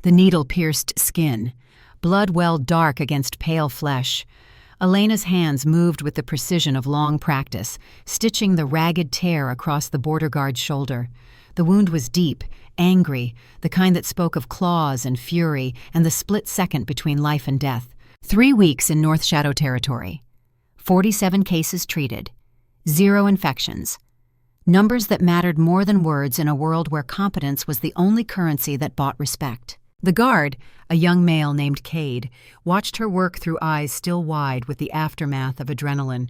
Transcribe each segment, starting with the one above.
The needle pierced skin. Blood welled dark against pale flesh. Elena's hands moved with the precision of long practice, stitching the ragged tear across the border guard's shoulder. The wound was deep, angry, the kind that spoke of claws and fury and the split second between life and death. 3 weeks in North Shadow territory. 47 cases treated. 0 infections. Numbers that mattered more than words in a world where competence was the only currency that bought respect. The guard, a young male named Cade, watched her work through eyes still wide with the aftermath of adrenaline.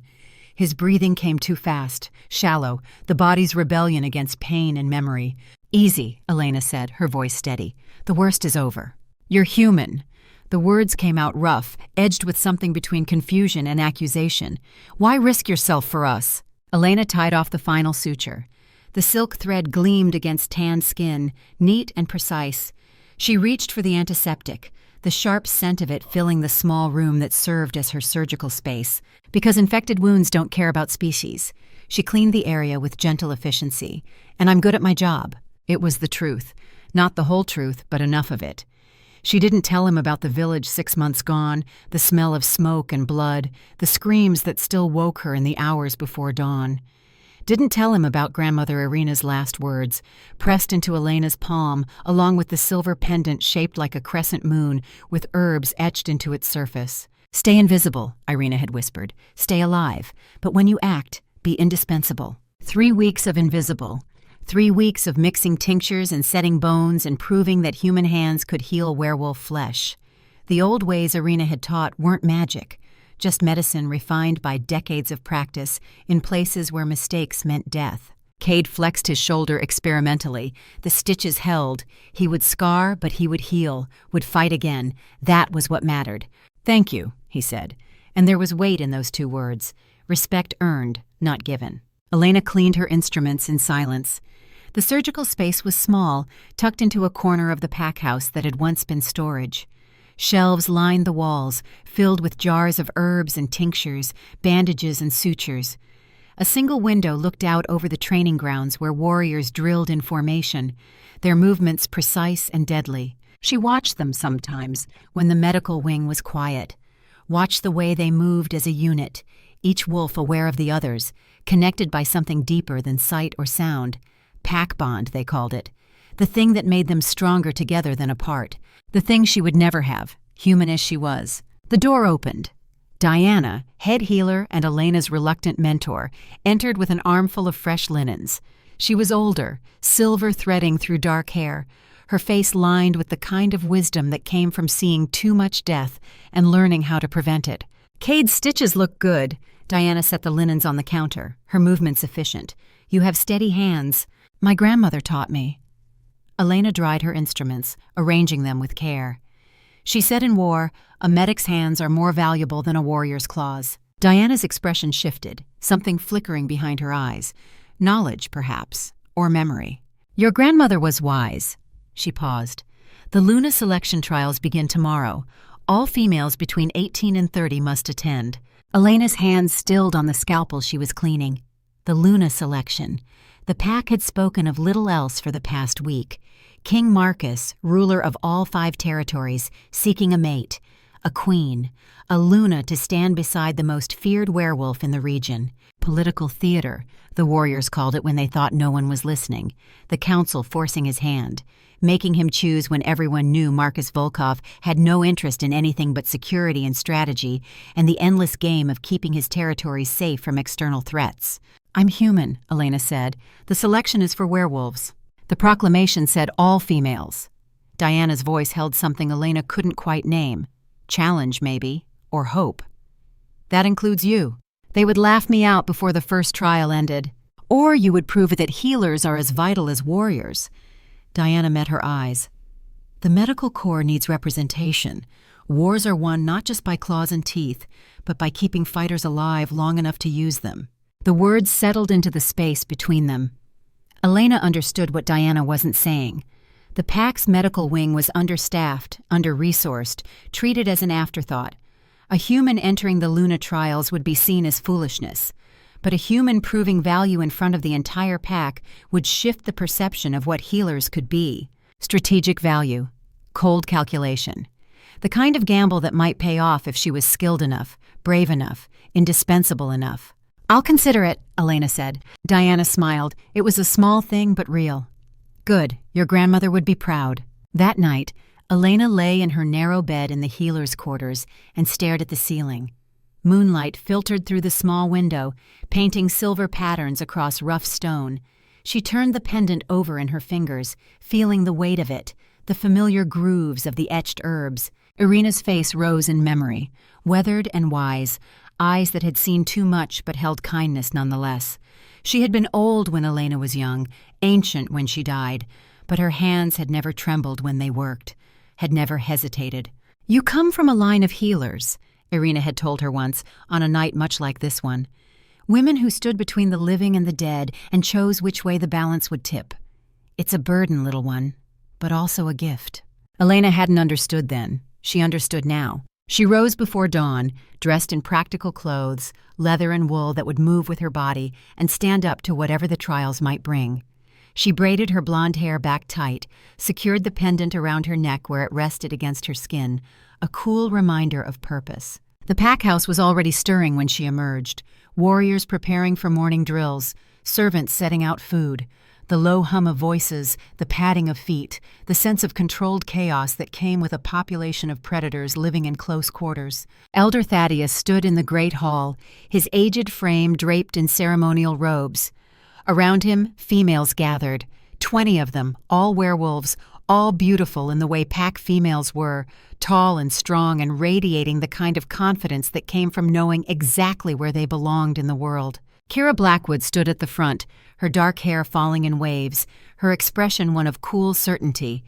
His breathing came too fast, shallow, the body's rebellion against pain and memory. "Easy," Elena said, her voice steady. "The worst is over. You're human." The words came out rough, edged with something between confusion and accusation. "Why risk yourself for us?" Elena tied off the final suture. The silk thread gleamed against tanned skin, neat and precise. She reached for the antiseptic, the sharp scent of it filling the small room that served as her surgical space. Because infected wounds don't care about species. She cleaned the area with gentle efficiency. "And I'm good at my job." It was the truth. Not the whole truth, but enough of it. She didn't tell him about the village 6 months gone, the smell of smoke and blood, the screams that still woke her in the hours before dawn. Didn't tell him about Grandmother Irina's last words, pressed into Elena's palm, along with the silver pendant shaped like a crescent moon with herbs etched into its surface. "Stay invisible," Irina had whispered. "Stay alive. But when you act, be indispensable." 3 weeks of invisible. 3 weeks of mixing tinctures and setting bones and proving that human hands could heal werewolf flesh. The old ways Irina had taught weren't magic. Just medicine refined by decades of practice in places where mistakes meant death. Cade flexed his shoulder experimentally. The stitches held. He would scar, but he would heal, would fight again. That was what mattered. "Thank you," he said. And there was weight in those 2 words. Respect earned, not given. Elena cleaned her instruments in silence. The surgical space was small, tucked into a corner of the pack house that had once been storage. Shelves lined the walls, filled with jars of herbs and tinctures, bandages and sutures. A single window looked out over the training grounds where warriors drilled in formation, their movements precise and deadly. She watched them sometimes when the medical wing was quiet, watched the way they moved as a unit, each wolf aware of the others, connected by something deeper than sight or sound. Pack bond, they called it. The thing that made them stronger together than apart. The thing she would never have, human as she was. The door opened. Diana, head healer and Elena's reluctant mentor, entered with an armful of fresh linens. She was older, silver threading through dark hair, her face lined with the kind of wisdom that came from seeing too much death and learning how to prevent it. "Cade's stitches look good." Diana set the linens on the counter, her movements efficient. "You have steady hands. My grandmother taught me." Elena dried her instruments, arranging them with care. She said in war, a medic's hands are more valuable than a warrior's claws. Diana's expression shifted, something flickering behind her eyes. Knowledge, perhaps, or memory. "Your grandmother was wise." She paused. "The Luna selection trials begin tomorrow. All females between 18 and 30 must attend." Elena's hands stilled on the scalpel she was cleaning. The Luna selection. The pack had spoken of little else for the past week. King Marcus, ruler of all 5 territories, seeking a mate, a queen, a Luna to stand beside the most feared werewolf in the region. Political theater, the warriors called it when they thought no one was listening. The council forcing his hand, making him choose when everyone knew Marcus Volkov had no interest in anything but security and strategy and the endless game of keeping his territories safe from external threats. "I'm human," Elena said. "The selection is for werewolves." The proclamation said all females. Diana's voice held something Elena couldn't quite name. Challenge, maybe, or hope. "That includes you. They would laugh me out before the first trial ended. Or you would prove that healers are as vital as warriors." Diana met her eyes. "The medical corps needs representation. Wars are won not just by claws and teeth, but by keeping fighters alive long enough to use them." The words settled into the space between them. Elena understood what Diana wasn't saying. The pack's medical wing was understaffed, under-resourced, treated as an afterthought. A human entering the Luna trials would be seen as foolishness, but a human proving value in front of the entire pack would shift the perception of what healers could be. Strategic value, Cold calculation. The kind of gamble that might pay off if she was skilled enough, brave enough, indispensable enough. "I'll consider it," Elena said. Diana smiled. It was a small thing, but real. "Good. Your grandmother would be proud." That night, Elena lay in her narrow bed in the healer's quarters and stared at the ceiling. Moonlight filtered through the small window, painting silver patterns across rough stone. She turned the pendant over in her fingers, feeling the weight of it, the familiar grooves of the etched herbs. Irina's face rose in memory, weathered and wise, eyes that had seen too much but held kindness nonetheless. She had been old when Elena was young, ancient when she died, but her hands had never trembled when they worked, had never hesitated. "You come from a line of healers," Irina had told her once, on a night much like this one. "Women who stood between the living and the dead and chose which way the balance would tip. It's a burden, little one, but also a gift." Elena hadn't understood then. She understood now. She rose before dawn, dressed in practical clothes, leather and wool that would move with her body and stand up to whatever the trials might bring. She braided her blonde hair back tight, secured the pendant around her neck where it rested against her skin, a cool reminder of purpose. The pack house was already stirring when she emerged, warriors preparing for morning drills, servants setting out food, the low hum of voices, the padding of feet, the sense of controlled chaos that came with a population of predators living in close quarters. Elder Thaddeus stood in the great hall, his aged frame draped in ceremonial robes. Around him, females gathered, 20 of them, all werewolves, all beautiful in the way pack females were, tall and strong and radiating the kind of confidence that came from knowing exactly where they belonged in the world. Kira Blackwood stood at the front, her dark hair falling in waves, her expression one of cool certainty.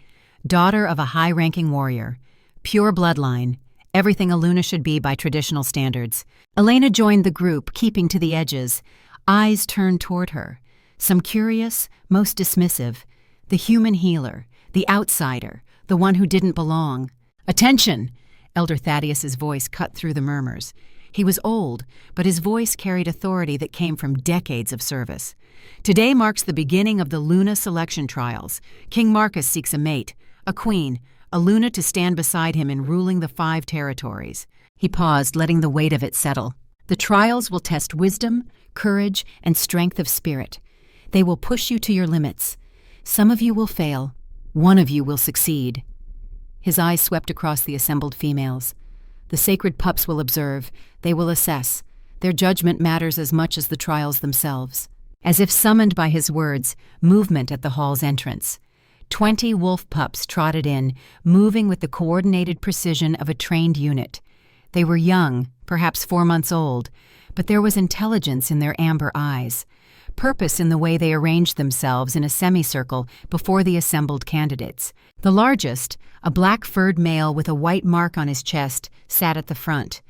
Daughter of a high-ranking warrior. Pure bloodline. Everything a Luna should be by traditional standards. Elena joined the group, keeping to the edges, eyes turned toward her. Some curious, most dismissive. The human healer, the outsider, the one who didn't belong. "Attention!" Elder Thaddeus's voice cut through the murmurs. He was old, but his voice carried authority that came from decades of service. "Today marks the beginning of the Luna selection trials. King Marcus seeks a mate, a queen, a Luna to stand beside him in ruling the 5 territories." He paused, letting the weight of it settle. "The trials will test wisdom, courage, and strength of spirit. They will push you to your limits. Some of you will fail. One of you will succeed." His eyes swept across the assembled females. "The sacred pups will observe. They will assess. Their judgment matters as much as the trials themselves." As if summoned by his words, movement at the hall's entrance. 20 wolf pups trotted in, moving with the coordinated precision of a trained unit. They were young, perhaps 4 months old, but there was intelligence in their amber eyes, purpose in the way they arranged themselves in a semicircle before the assembled candidates. The largest, a black-furred male with a white mark on his chest, sat at the front.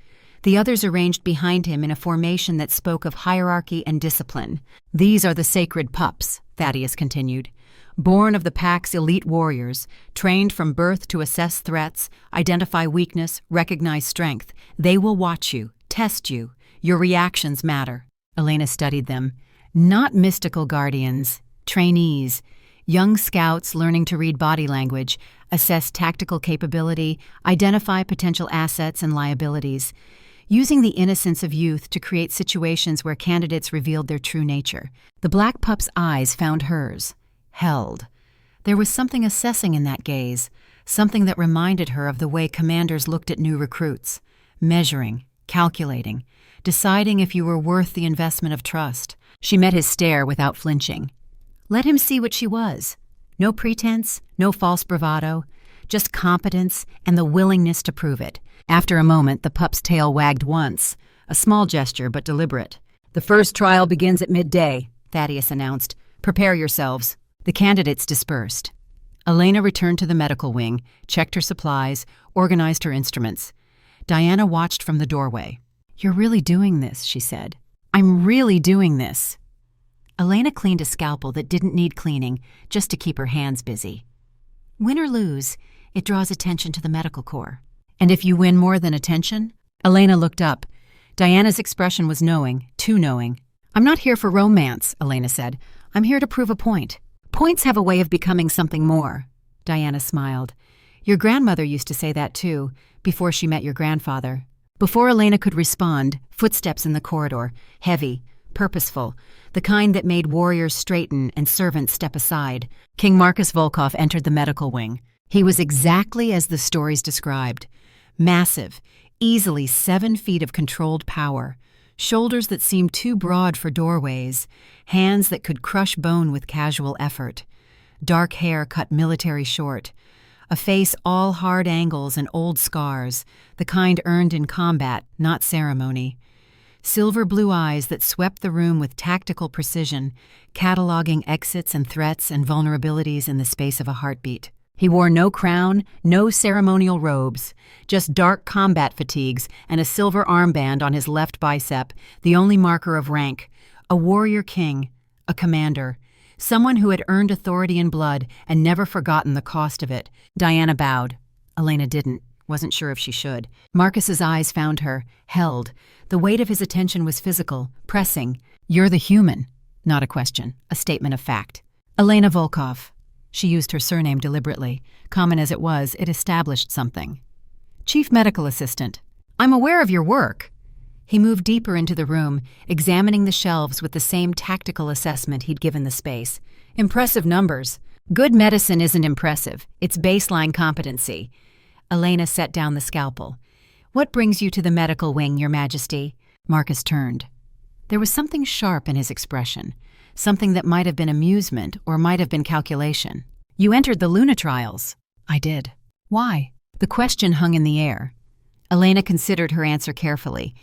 The others arranged behind him in a formation that spoke of hierarchy and discipline. "These are the sacred pups," Thaddeus continued. "Born of the pack's elite warriors, trained from birth to assess threats, identify weakness, recognize strength. They will watch you, test you. Your reactions matter." Elena studied them. Not mystical guardians, trainees, young scouts learning to read body language, assess tactical capability, identify potential assets and liabilities, using the innocence of youth to create situations where candidates revealed their true nature. The black pup's eyes found hers, held. There was something assessing in that gaze, something that reminded her of the way commanders looked at new recruits, measuring, calculating, deciding if you were worth the investment of trust. She met his stare without flinching. Let him see what she was. No pretense, no false bravado, just competence and the willingness to prove it. After a moment, the pup's tail wagged once, a small gesture but deliberate. "The first trial begins at midday," Thaddeus announced. "Prepare yourselves." The candidates dispersed. Elena returned to the medical wing, checked her supplies, organized her instruments. Diana watched from the doorway. "You're really doing this," she said. "I'm really doing this." Elena cleaned a scalpel that didn't need cleaning, just to keep her hands busy. Win or lose, it draws attention to the medical corps. "And if you win more than attention?" Elena looked up. Diana's expression was knowing, too knowing. "I'm not here for romance," Elena said. "I'm here to prove a point. Points have a way of becoming something more." Diana smiled. Your grandmother used to say that too, before she met your grandfather. Before Elena could respond, footsteps in the corridor, heavy, purposeful, the kind that made warriors straighten and servants step aside. King Marcus Volkov entered the medical wing. He was exactly as the stories described. Massive, easily 7 feet of controlled power, shoulders that seemed too broad for doorways, hands that could crush bone with casual effort, dark hair cut military short, a face all hard angles and old scars, the kind earned in combat, not ceremony. Silver blue eyes that swept the room with tactical precision, cataloging exits and threats and vulnerabilities in the space of a heartbeat. He wore no crown, no ceremonial robes, just dark combat fatigues and a silver armband on his left bicep, the only marker of rank. A warrior king, a commander, someone who had earned authority in blood and never forgotten the cost of it. Diana bowed. Elena didn't, wasn't sure if she should. Marcus's eyes found her, held. The weight of his attention was physical, pressing. You're the human. Not a question, a statement of fact. Elena Volkov. She used her surname deliberately. Common as it was, it established something. Chief Medical Assistant. I'm aware of your work. He moved deeper into the room, examining the shelves with the same tactical assessment he'd given the space. Impressive numbers. Good medicine isn't impressive. It's baseline competency. Elena set down the scalpel. What brings you to the medical wing, Your Majesty? Marcus turned. There was something sharp in his expression. Something that might have been amusement or might have been calculation. You entered the Luna trials. I did. Why? The question hung in the air. Elena considered her answer carefully.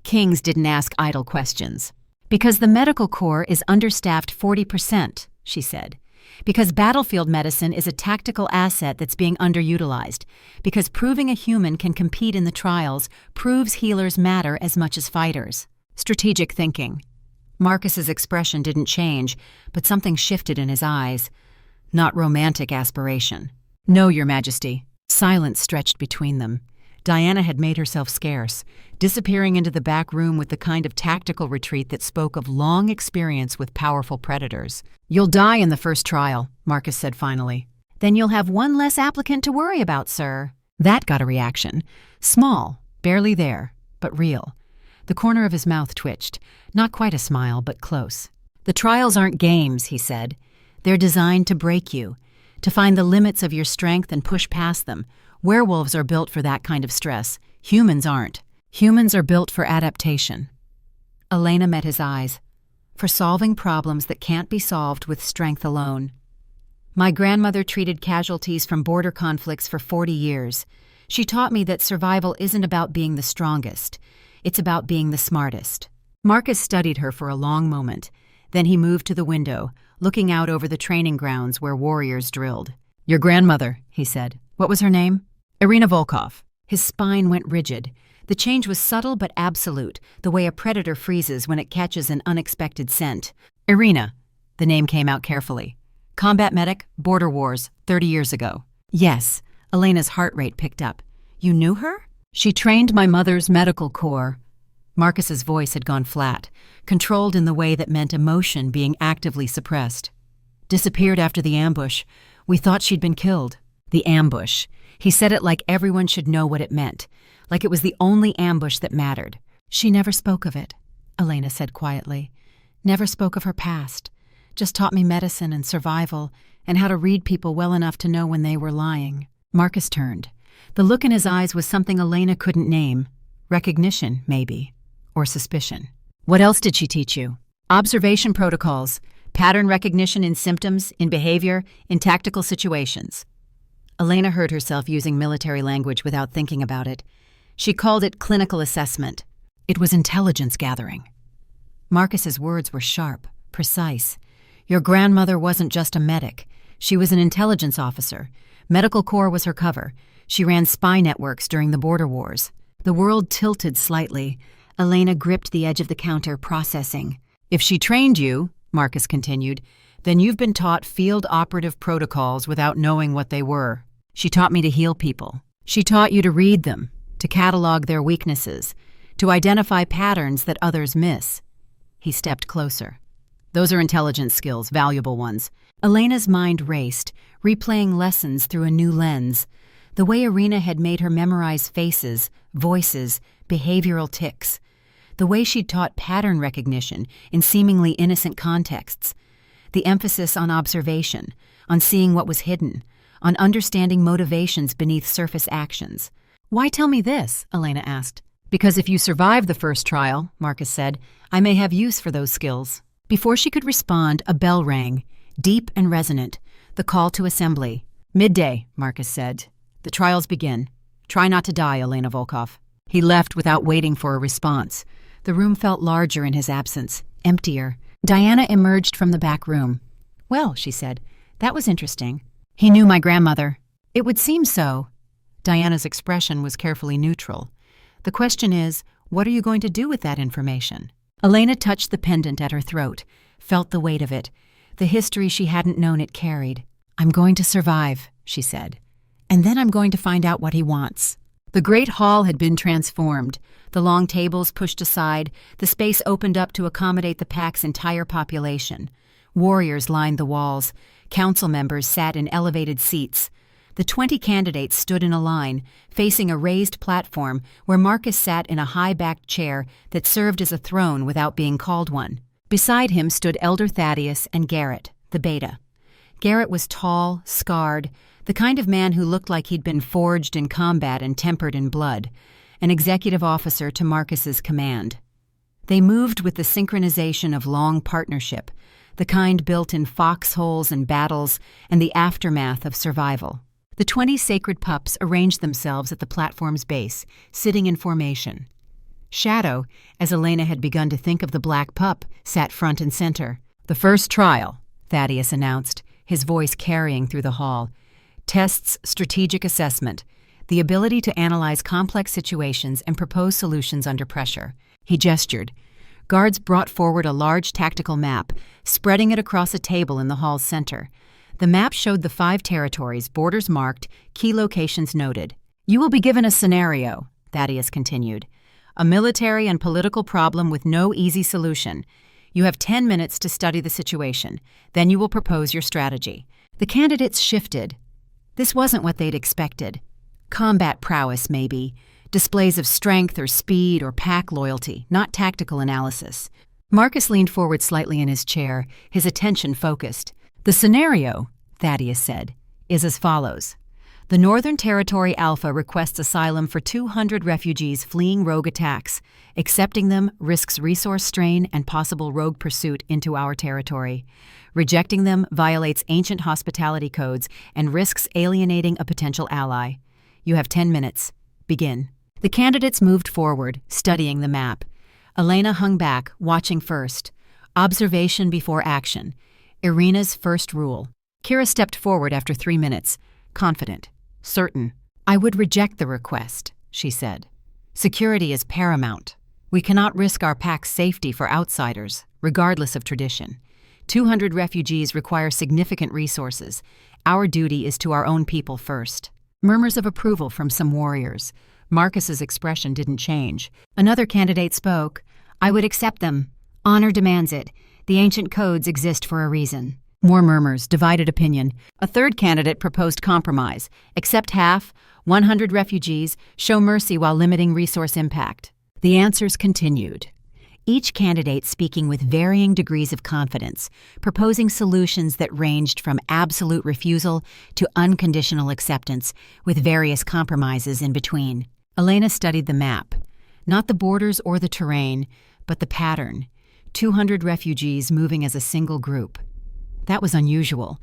Kings didn't ask idle questions. Because the medical corps is understaffed 40%, she said. Because battlefield medicine is a tactical asset that's being underutilized. Because proving a human can compete in the trials proves healers matter as much as fighters. Strategic thinking. Marcus's expression didn't change, but something shifted in his eyes. Not romantic aspiration. No, Your Majesty. Silence stretched between them. Diana had made herself scarce, disappearing into the back room with the kind of tactical retreat that spoke of long experience with powerful predators. You'll die in the first trial, Marcus said finally. Then you'll have one less applicant to worry about, sir. That got a reaction. Small, barely there, but real. The corner of his mouth twitched. Not quite a smile, but close. The trials aren't games, he said. They're designed to break you, to find the limits of your strength and push past them. Werewolves are built for that kind of stress. Humans aren't. Humans are built for adaptation. Elena met his eyes. For solving problems that can't be solved with strength alone. My grandmother treated casualties from border conflicts for 40 years. She taught me that survival isn't about being the strongest. It's about being the smartest. Marcus studied her for a long moment. Then he moved to the window, looking out over the training grounds where warriors drilled. Your grandmother, he said. What was her name? Elena Volkov. His spine went rigid. The change was subtle but absolute, the way a predator freezes when it catches an unexpected scent. Elena. The name came out carefully. Combat medic, border wars, 30 years ago. Yes. Elena's heart rate picked up. You knew her? She trained my mother's medical corps. Marcus's voice had gone flat, controlled in the way that meant emotion being actively suppressed. Disappeared after the ambush. We thought she'd been killed. The ambush. He said it like everyone should know what it meant, like it was the only ambush that mattered. She never spoke of it, Elena said quietly. Never spoke of her past. Just taught me medicine and survival and how to read people well enough to know when they were lying. Marcus turned. The look in his eyes was something Elena couldn't name. Recognition, maybe. Or suspicion. What else did she teach you? Observation protocols. Pattern recognition in symptoms, in behavior, in tactical situations. Elena heard herself using military language without thinking about it. She called it clinical assessment. It was intelligence gathering. Marcus's words were sharp, precise. Your grandmother wasn't just a medic. She was an intelligence officer. Medical Corps was her cover. She ran spy networks during the border wars. The world tilted slightly. Elena gripped the edge of the counter, processing. If she trained you, Marcus continued, then you've been taught field operative protocols without knowing what they were. She taught me to heal people. She taught you to read them, to catalog their weaknesses, to identify patterns that others miss. He stepped closer. Those are intelligence skills, valuable ones. Elena's mind raced, replaying lessons through a new lens. The way Irina had made her memorize faces, voices, behavioral tics. The way she'd taught pattern recognition in seemingly innocent contexts. The emphasis on observation, on seeing what was hidden, on understanding motivations beneath surface actions. "Why tell me this?" Elena asked. "Because if you survive the first trial," Marcus said, "I may have use for those skills." Before she could respond, a bell rang, deep and resonant, the call to assembly. "Midday," Marcus said. "The trials begin. Try not to die, Elena Volkov." He left without waiting for a response. The room felt larger in his absence, emptier. Diana emerged from the back room. "Well," she said, "that was interesting. He knew my grandmother." "It would seem so." Diana's expression was carefully neutral. "The question is, what are you going to do with that information?" Elena touched the pendant at her throat, felt the weight of it, the history she hadn't known it carried. "I'm going to survive," she said. "And then I'm going to find out what he wants." The great hall had been transformed, the long tables pushed aside, the space opened up to accommodate the pack's entire population. Warriors lined the walls, council members sat in elevated seats. The 20 candidates stood in a line, facing a raised platform where Marcus sat in a high-backed chair that served as a throne without being called one. Beside him stood Elder Thaddeus and Garrett, the beta. Garrett was tall, scarred, the kind of man who looked like he'd been forged in combat and tempered in blood, an executive officer to Marcus's command. They moved with the synchronization of long partnership, the kind built in foxholes and battles and the aftermath of survival. The 20 sacred pups arranged themselves at the platform's base, sitting in formation. Shadow, as Elena had begun to think of the black pup, sat front and center. "The first trial," Thaddeus announced, his voice carrying through the hall, "tests strategic assessment, the ability to analyze complex situations and propose solutions under pressure." He gestured. Guards brought forward a large tactical map, spreading it across a table in the hall's center. The map showed the 5 territories, borders marked, key locations noted. "You will be given a scenario," Thaddeus continued. "A military and political problem with no easy solution. You have 10 minutes to study the situation. Then you will propose your strategy." The candidates shifted. This wasn't what they'd expected. Combat prowess, maybe. Displays of strength or speed or pack loyalty, not tactical analysis. Marcus leaned forward slightly in his chair, his attention focused. "The scenario," Thaddeus said, "is as follows. The Northern Territory Alpha requests asylum for 200 refugees fleeing rogue attacks. Accepting them risks resource strain and possible rogue pursuit into our territory. Rejecting them violates ancient hospitality codes and risks alienating a potential ally. You have 10 minutes. Begin." The candidates moved forward, studying the map. Elena hung back, watching first. Observation before action. Irina's first rule. Kira stepped forward after 3 minutes, confident, certain. "I would reject the request," she said. "Security is paramount. We cannot risk our pack's safety for outsiders, regardless of tradition. 200 refugees require significant resources. Our duty is to our own people first." Murmurs of approval from some warriors. Marcus's expression didn't change. Another candidate spoke. "I would accept them. Honor demands it. The ancient codes exist for a reason." More murmurs, divided opinion. A third candidate proposed compromise. Accept half, 100 refugees, show mercy while limiting resource impact. The answers continued. Each candidate speaking with varying degrees of confidence, proposing solutions that ranged from absolute refusal to unconditional acceptance, with various compromises in between. Elena studied the map. Not the borders or the terrain, but the pattern. 200 refugees moving as a single group. That was unusual.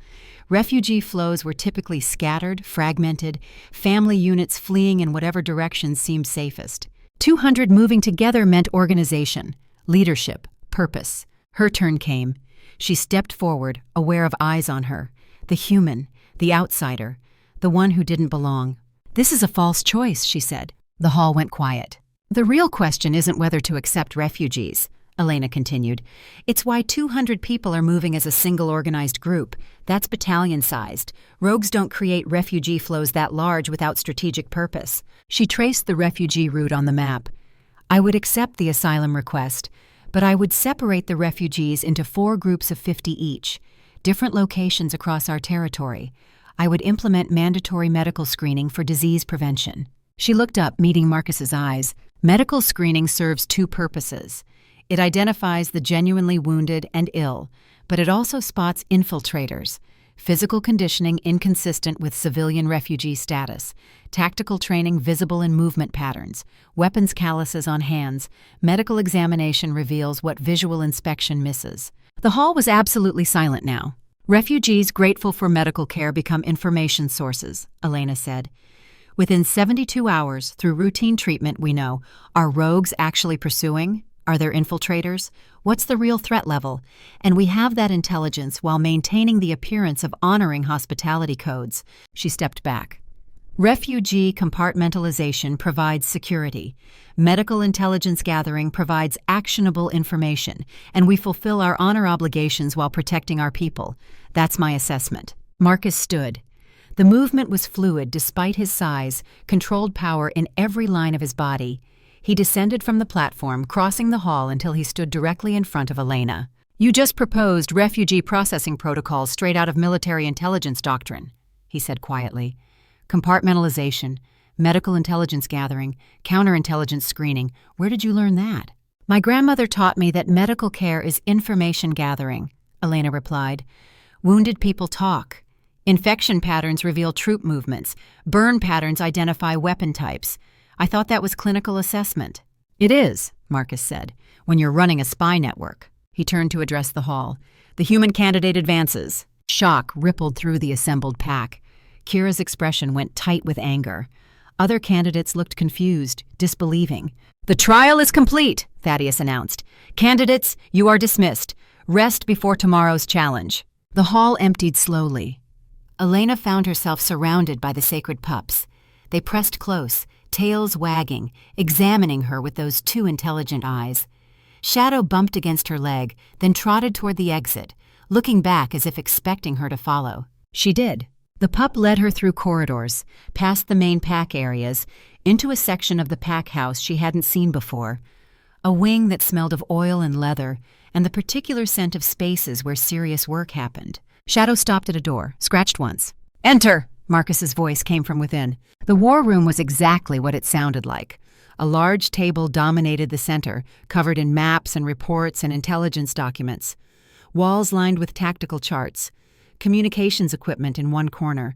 Refugee flows were typically scattered, fragmented, family units fleeing in whatever direction seemed safest. 200 moving together meant organization, leadership, purpose. Her turn came. She stepped forward, aware of eyes on her. The human, the outsider, the one who didn't belong. "This is a false choice," she said. The hall went quiet. "The real question isn't whether to accept refugees," Elena continued. "It's why 200 people are moving as a single organized group. That's battalion-sized. Rogues don't create refugee flows that large without strategic purpose." She traced the refugee route on the map. "I would accept the asylum request, but I would separate the refugees into 4 groups of 50 each, different locations across our territory. I would implement mandatory medical screening for disease prevention. She looked up, meeting Marcus's eyes. Medical screening serves two purposes. It identifies the genuinely wounded and ill, but it also spots infiltrators. Physical conditioning inconsistent with civilian refugee status, tactical training visible in movement patterns, weapons calluses on hands, medical examination reveals what visual inspection misses. The hall was absolutely silent now. Refugees grateful for medical care become information sources, Elena said. Within 72 hours, through routine treatment, we know, are rogues actually pursuing? Are there infiltrators? What's the real threat level? And we have that intelligence while maintaining the appearance of honoring hospitality codes. She stepped back. Refugee compartmentalization provides security. Medical intelligence gathering provides actionable information, and we fulfill our honor obligations while protecting our people. That's my assessment. Marcus stood. The movement was fluid despite his size, controlled power in every line of his body. He descended from the platform, crossing the hall until he stood directly in front of Elena. "You just proposed refugee processing protocols straight out of military intelligence doctrine," he said quietly. "Compartmentalization, medical intelligence gathering, counterintelligence screening. Where did you learn that?" "My grandmother taught me that medical care is information gathering," Elena replied. "Wounded people talk. Infection patterns reveal troop movements. Burn patterns identify weapon types. I thought that was clinical assessment." "It is," Marcus said, "when you're running a spy network." He turned to address the hall. "The human candidate advances." Shock rippled through the assembled pack. Kira's expression went tight with anger. Other candidates looked confused, disbelieving. "The trial is complete," Thaddeus announced. "Candidates, you are dismissed. Rest before tomorrow's challenge." The hall emptied slowly. Elena found herself surrounded by the sacred pups. They pressed close, tails wagging, examining her with those two intelligent eyes. Shadow bumped against her leg, then trotted toward the exit, looking back as if expecting her to follow. She did. The pup led her through corridors, past the main pack areas, into a section of the pack house she hadn't seen before. A wing that smelled of oil and leather, and the particular scent of spaces where serious work happened. Shadow stopped at a door, scratched once. "Enter!" Marcus's voice came from within. The war room was exactly what it sounded like. A large table dominated the center, covered in maps and reports and intelligence documents. Walls lined with tactical charts. Communications equipment in one corner.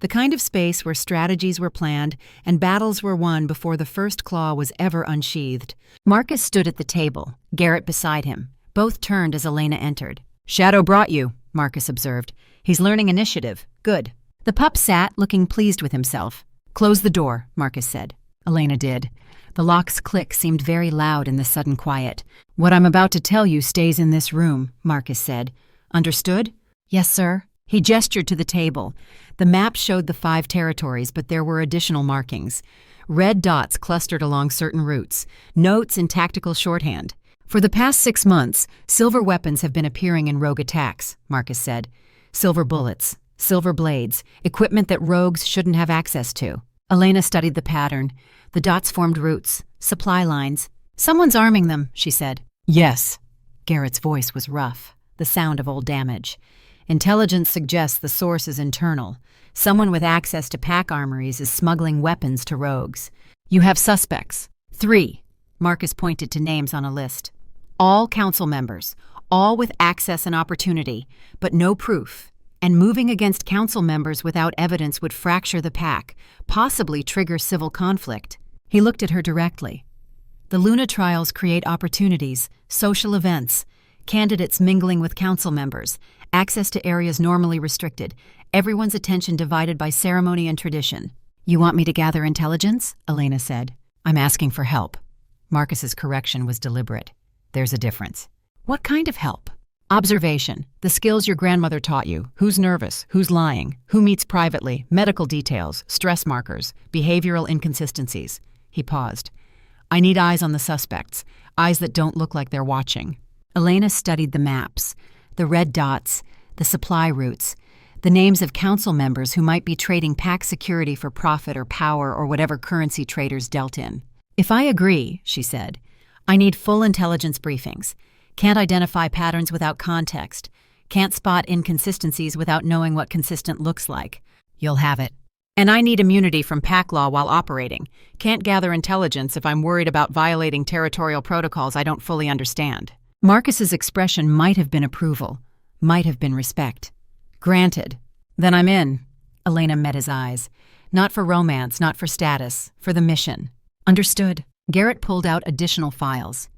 The kind of space where strategies were planned and battles were won before the first claw was ever unsheathed. Marcus stood at the table, Garrett beside him. Both turned as Elena entered. "Shadow brought you," Marcus observed. "He's learning initiative. Good." The pup sat, looking pleased with himself. "Close the door," Marcus said. Elena did. The lock's click seemed very loud in the sudden quiet. "What I'm about to tell you stays in this room," Marcus said. "Understood?" "Yes, sir." He gestured to the table. The map showed the 5 territories, but there were additional markings. Red dots clustered along certain routes, notes in tactical shorthand. "For the past 6 months, silver weapons have been appearing in rogue attacks," Marcus said. "Silver bullets, silver blades, equipment that rogues shouldn't have access to." Elena studied the pattern. The dots formed routes, supply lines. "Someone's arming them," she said. "Yes." Garrett's voice was rough, the sound of old damage. "Intelligence suggests the source is internal. Someone with access to pack armories is smuggling weapons to rogues. You have suspects. 3. Marcus pointed to names on a list. "All council members, all with access and opportunity, but no proof. And moving against council members without evidence would fracture the pack, possibly trigger civil conflict." He looked at her directly. "The Luna trials create opportunities, social events, candidates mingling with council members, access to areas normally restricted, everyone's attention divided by ceremony and tradition." "You want me to gather intelligence?" Elena said. "I'm asking for help." Marcus's correction was deliberate. "There's a difference." "What kind of help?" "Observation, the skills your grandmother taught you, who's nervous, who's lying, who meets privately, medical details, stress markers, behavioral inconsistencies." He paused. "I need eyes on the suspects, eyes that don't look like they're watching." Elena studied the maps, the red dots, the supply routes, the names of council members who might be trading pack security for profit or power or whatever currency traders dealt in. "If I agree," she said, "I need full intelligence briefings. Can't identify patterns without context. Can't spot inconsistencies without knowing what consistent looks like. You'll have it. And I need immunity from pack law while operating. Can't gather intelligence if I'm worried about violating territorial protocols I don't fully understand. Marcus's expression might have been approval, might have been respect. Granted. Then I'm in. Elena met his eyes. Not for romance, not for status, for the mission. Understood. Garrett pulled out additional files.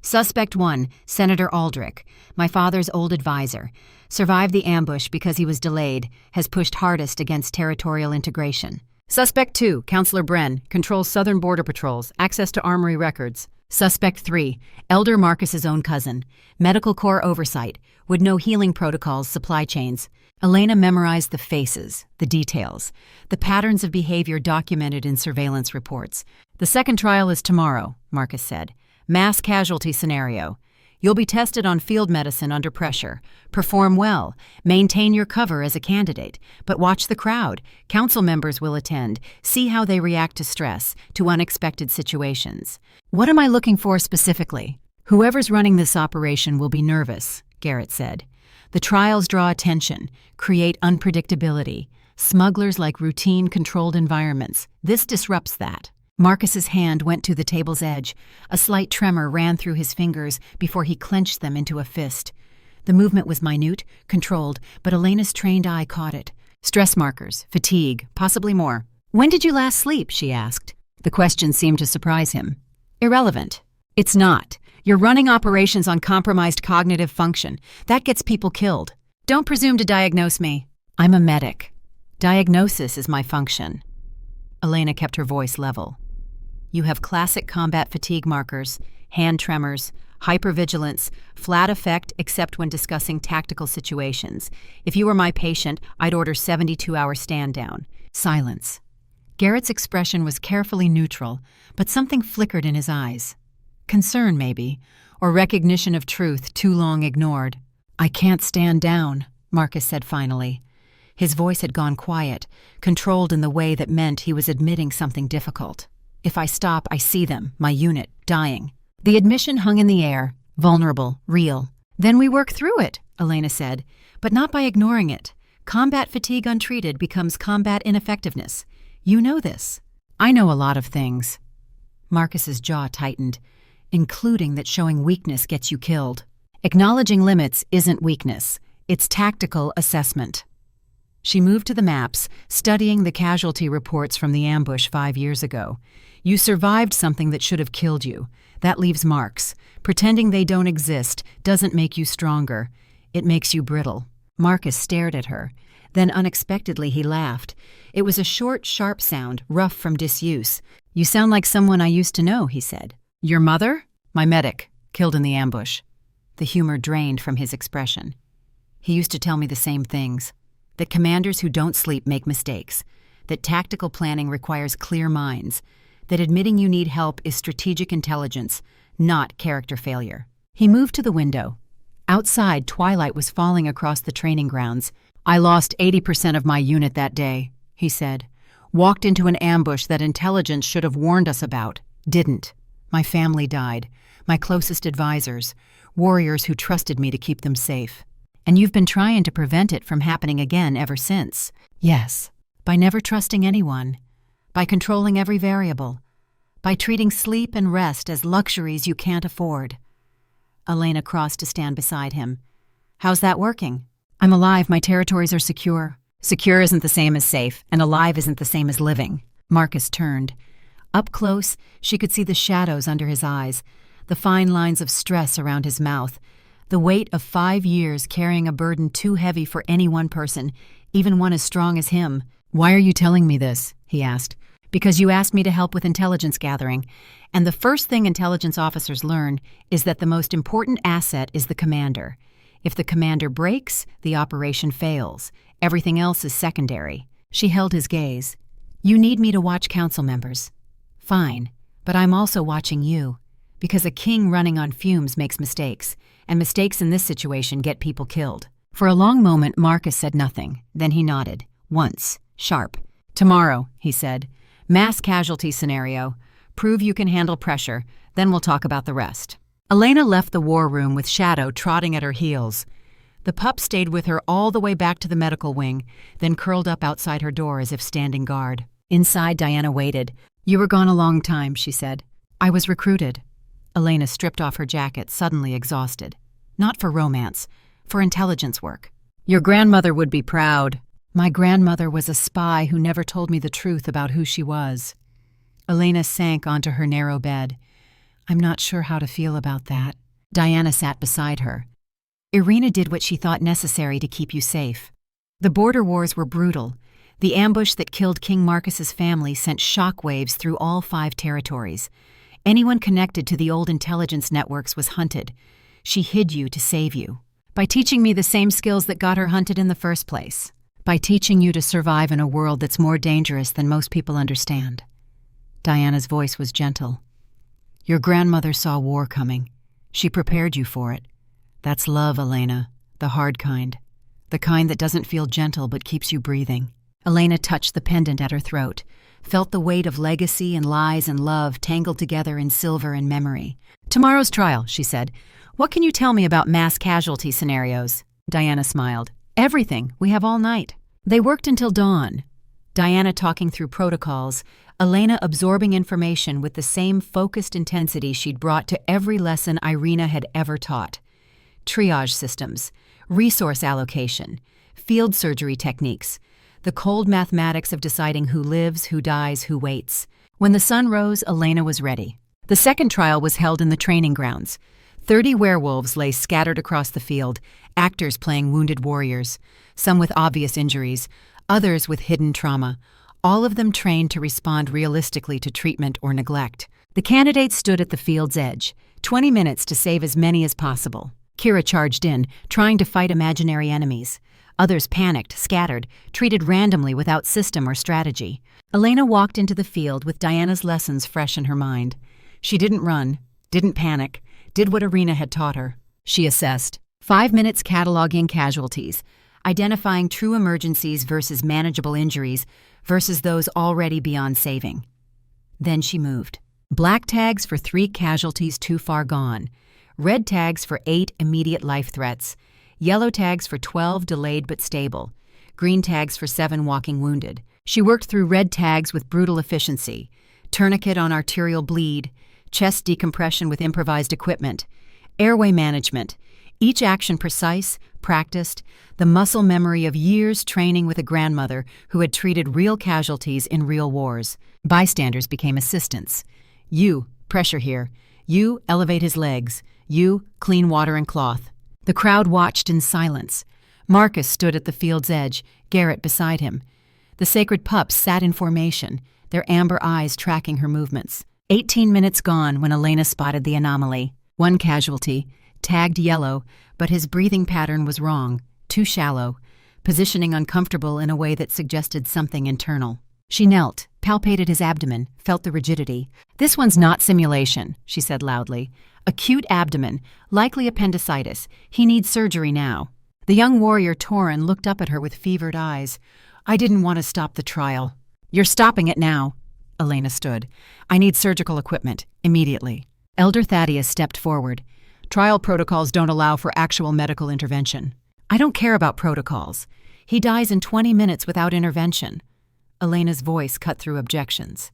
Suspect 1, Senator Aldrich, my father's old advisor. Survived the ambush because he was delayed, has pushed hardest against territorial integration. Suspect 2, Counselor Bren, controls Southern Border Patrols, access to armory records. Suspect 3, Elder Marcus's own cousin, medical corps oversight, would know healing protocols, supply chains. Elena memorized the faces, the details, the patterns of behavior documented in surveillance reports. The second trial is tomorrow, Marcus said. Mass casualty scenario. You'll be tested on field medicine under pressure. Perform well. Maintain your cover as a candidate. But watch the crowd. Council members will attend. See how they react to stress, to unexpected situations. What am I looking for specifically? Whoever's running this operation will be nervous, Garrett said. The trials draw attention, create unpredictability. Smugglers like routine, controlled environments. This disrupts that. Marcus's hand went to the table's edge. A slight tremor ran through his fingers before he clenched them into a fist. The movement was minute, controlled, but Elena's trained eye caught it. Stress markers, fatigue, possibly more. When did you last sleep? She asked. The question seemed to surprise him. Irrelevant. It's not. You're running operations on compromised cognitive function. That gets people killed. Don't presume to diagnose me. I'm a medic. Diagnosis is my function. Elena kept her voice level. You have classic combat fatigue markers, hand tremors, hypervigilance, flat effect except when discussing tactical situations. If you were my patient, I'd order 72-hour stand down. Silence. Garrett's expression was carefully neutral, but something flickered in his eyes. Concern, maybe, or recognition of truth too long ignored. I can't stand down, Marcus said finally. His voice had gone quiet, controlled in the way that meant he was admitting something difficult. If I stop, I see them, my unit, dying. The admission hung in the air, vulnerable, real. Then we work through it, Elena said, but not by ignoring it. Combat fatigue untreated becomes combat ineffectiveness. You know this. I know a lot of things. Marcus's jaw tightened, including that showing weakness gets you killed. Acknowledging limits isn't weakness. It's tactical assessment. She moved to the maps, studying the casualty reports from the ambush 5 years ago. You survived something that should have killed you. That leaves marks. Pretending they don't exist doesn't make you stronger. It makes you brittle. Marcus stared at her. Then unexpectedly he laughed. It was a short, sharp sound, rough from disuse. You sound like someone I used to know, he said. Your mother? My medic, killed in the ambush. The humor drained from his expression. He used to tell me the same things. That commanders who don't sleep make mistakes. That tactical planning requires clear minds. That admitting you need help is strategic intelligence, not character failure. He moved to the window. Outside, twilight was falling across the training grounds. I lost 80% of my unit that day, he said. Walked into an ambush that intelligence should have warned us about. Didn't. My family died. My closest advisors. Warriors who trusted me to keep them safe. And you've been trying to prevent it from happening again ever since. Yes. By never trusting anyone. By controlling every variable. By treating sleep and rest as luxuries you can't afford. Elena crossed to stand beside him. How's that working? I'm alive. My territories are secure. Secure isn't the same as safe, and alive isn't the same as living. Marcus turned. Up close, she could see the shadows under his eyes, the fine lines of stress around his mouth, the weight of 5 years carrying a burden too heavy for any one person, even one as strong as him. Why are you telling me this? He asked. Because you asked me to help with intelligence gathering, and the first thing intelligence officers learn is that the most important asset is the commander. If the commander breaks, the operation fails. Everything else is secondary. She held his gaze. You need me to watch council members. Fine, but I'm also watching you. Because a king running on fumes makes mistakes, and mistakes in this situation get people killed. For a long moment, Marcus said nothing. Then he nodded. Once. Sharp. Tomorrow, he said. Mass casualty scenario. Prove you can handle pressure. Then we'll talk about the rest. Elena left the war room with Shadow trotting at her heels. The pup stayed with her all the way back to the medical wing, then curled up outside her door as if standing guard. Inside, Diana waited. "You were gone a long time," she said. "I was recruited." Elena stripped off her jacket, suddenly exhausted. "Not for romance, for intelligence work." "Your grandmother would be proud." "My grandmother was a spy who never told me the truth about who she was." Elena sank onto her narrow bed. "I'm not sure how to feel about that." Diana sat beside her. "Irina did what she thought necessary to keep you safe. The border wars were brutal. The ambush that killed King Marcus's family sent shockwaves through all 5 territories. Anyone connected to the old intelligence networks was hunted. She hid you to save you. By teaching me the same skills that got her hunted in the first place. By teaching you to survive in a world that's more dangerous than most people understand." Diana's voice was gentle. "Your grandmother saw war coming. She prepared you for it. That's love, Elena, the hard kind. The kind that doesn't feel gentle but keeps you breathing." Elena touched the pendant at her throat, felt the weight of legacy and lies and love tangled together in silver and memory. "Tomorrow's trial," she said. "What can you tell me about mass casualty scenarios?" Diana smiled. "Everything. We have all night." They worked until dawn. Diana talking through protocols, Elena absorbing information with the same focused intensity she'd brought to every lesson Irina had ever taught. Triage systems, resource allocation, field surgery techniques, the cold mathematics of deciding who lives, who dies, who waits. When the sun rose, Elena was ready. The second trial was held in the training grounds. 30 werewolves lay scattered across the field, actors playing wounded warriors, some with obvious injuries, others with hidden trauma, all of them trained to respond realistically to treatment or neglect. The candidates stood at the field's edge, 20 minutes to save as many as possible. Kira charged in, trying to fight imaginary enemies. Others panicked, scattered, treated randomly without system or strategy. Elena walked into the field with Diana's lessons fresh in her mind. She didn't run, didn't panic, did what Irina had taught her. She assessed. 5 minutes cataloging casualties, identifying true emergencies versus manageable injuries versus those already beyond saving. Then she moved. Black tags for 3 casualties too far gone. Red tags for 8 immediate life threats. Yellow tags for 12 delayed but stable. Green tags for 7 walking wounded. She worked through red tags with brutal efficiency. Tourniquet on arterial bleed. Chest decompression with improvised equipment. Airway management. Each action precise, practiced, the muscle memory of years training with a grandmother who had treated real casualties in real wars. Bystanders became assistants. "You, pressure here. You, elevate his legs. You, clean water and cloth." The crowd watched in silence. Marcus stood at the field's edge, Garrett beside him. The sacred pups sat in formation, their amber eyes tracking her movements. 18 minutes gone when Elena spotted the anomaly. 1 casualty, tagged yellow, but his breathing pattern was wrong, too shallow, positioning uncomfortable in a way that suggested something internal. She knelt, palpated his abdomen, felt the rigidity. "This one's not simulation," she said loudly. "Acute abdomen, likely appendicitis. He needs surgery now." The young warrior Torin looked up at her with fevered eyes. "I didn't want to stop the trial." "You're stopping it now." Elena stood. "I need surgical equipment, immediately." Elder Thaddeus stepped forward. "Trial protocols don't allow for actual medical intervention." "I don't care about protocols. He dies in 20 minutes without intervention." Elena's voice cut through objections.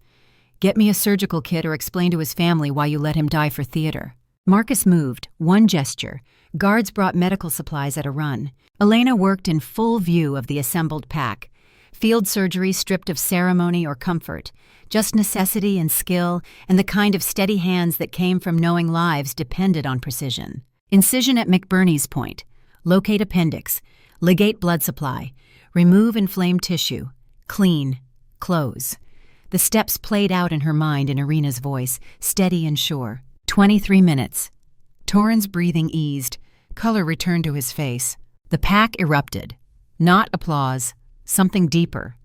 "Get me a surgical kit or explain to his family why you let him die for theater." Marcus moved, one gesture. Guards brought medical supplies at a run. Elena worked in full view of the assembled pack. Field surgery stripped of ceremony or comfort, just necessity and skill and the kind of steady hands that came from knowing lives depended on precision. Incision at McBurney's point. Locate appendix. Ligate blood supply. Remove inflamed tissue. Clean. Close. The steps played out in her mind in Irina's voice, steady and sure. 23 minutes. Torin's breathing eased. Color returned to his face. The pack erupted. Not applause. Something deeper.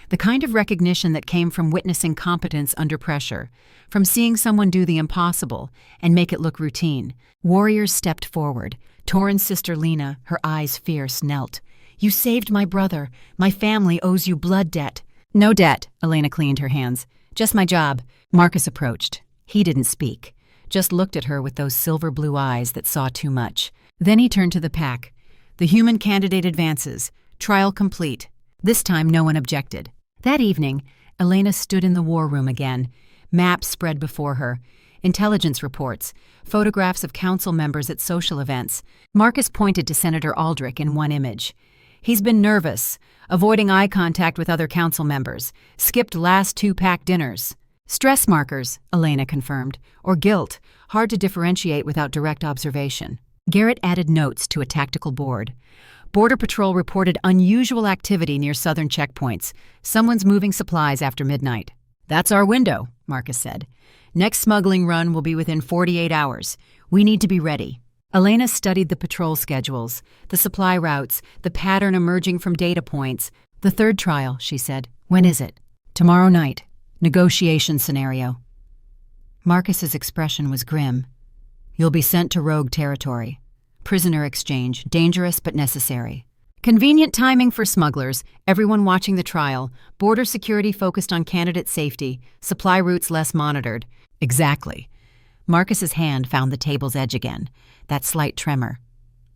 The kind of recognition that came from witnessing competence under pressure, from seeing someone do the impossible and make it look routine. Warriors stepped forward. Torin's sister Lena, her eyes fierce, knelt. "You saved my brother. My family owes you blood debt." "No debt," Elena cleaned her hands. "Just my job." Marcus approached. He didn't speak, just looked at her with those silver blue eyes that saw too much. Then he turned to the pack. The human candidate advances. Trial complete. This time no one objected. That evening, Elena stood in the war room again. Maps spread before her. Intelligence reports. Photographs of council members at social events. Marcus pointed to Senator Aldrich in one image. He's been nervous, avoiding eye contact with other council members. Skipped last 2 packed dinners. Stress markers, Elena confirmed. Or guilt, hard to differentiate without direct observation. Garrett added notes to a tactical board. Border Patrol reported unusual activity near southern checkpoints. Someone's moving supplies after midnight. That's our window, Marcus said. Next smuggling run will be within 48 hours. We need to be ready. Elena studied the patrol schedules, the supply routes, the pattern emerging from data points. The third trial, she said. When is it? Tomorrow night. Negotiation scenario. Marcus's expression was grim. You'll be sent to rogue territory. Prisoner exchange, dangerous but necessary. Convenient timing for smugglers, everyone watching the trial, border security focused on candidate safety, supply routes less monitored. Exactly. Marcus's hand found the table's edge again, that slight tremor.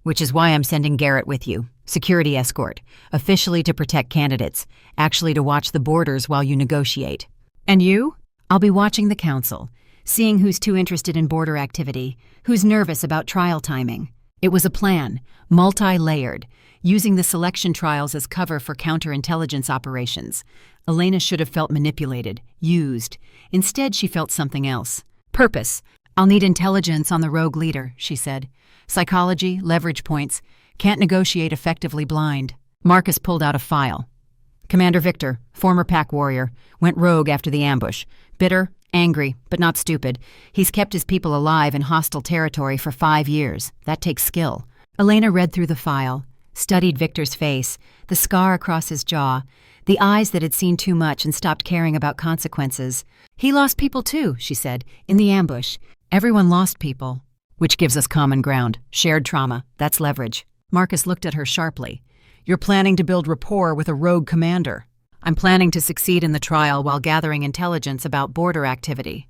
Which is why I'm sending Garrett with you. Security escort, officially to protect candidates, actually to watch the borders while you negotiate. And you? I'll be watching the council, seeing who's too interested in border activity, who's nervous about trial timing. It was a plan, multi-layered, using the selection trials as cover for counterintelligence operations. Elena should have felt manipulated, used. Instead, she felt something else. Purpose. I'll need intelligence on the rogue leader, she said. Psychology, leverage points. Can't negotiate effectively blind. Marcus pulled out a file. Commander Victor, former pack warrior, went rogue after the ambush. Bitter, angry, but not stupid. He's kept his people alive in hostile territory for 5 years. That takes skill. Elena read through the file, studied Victor's face, the scar across his jaw, the eyes that had seen too much and stopped caring about consequences. He lost people too, she said, in the ambush. Everyone lost people. Which gives us common ground. Shared trauma. That's leverage. Marcus looked at her sharply. You're planning to build rapport with a rogue commander. I'm planning to succeed in the trial while gathering intelligence about border activity.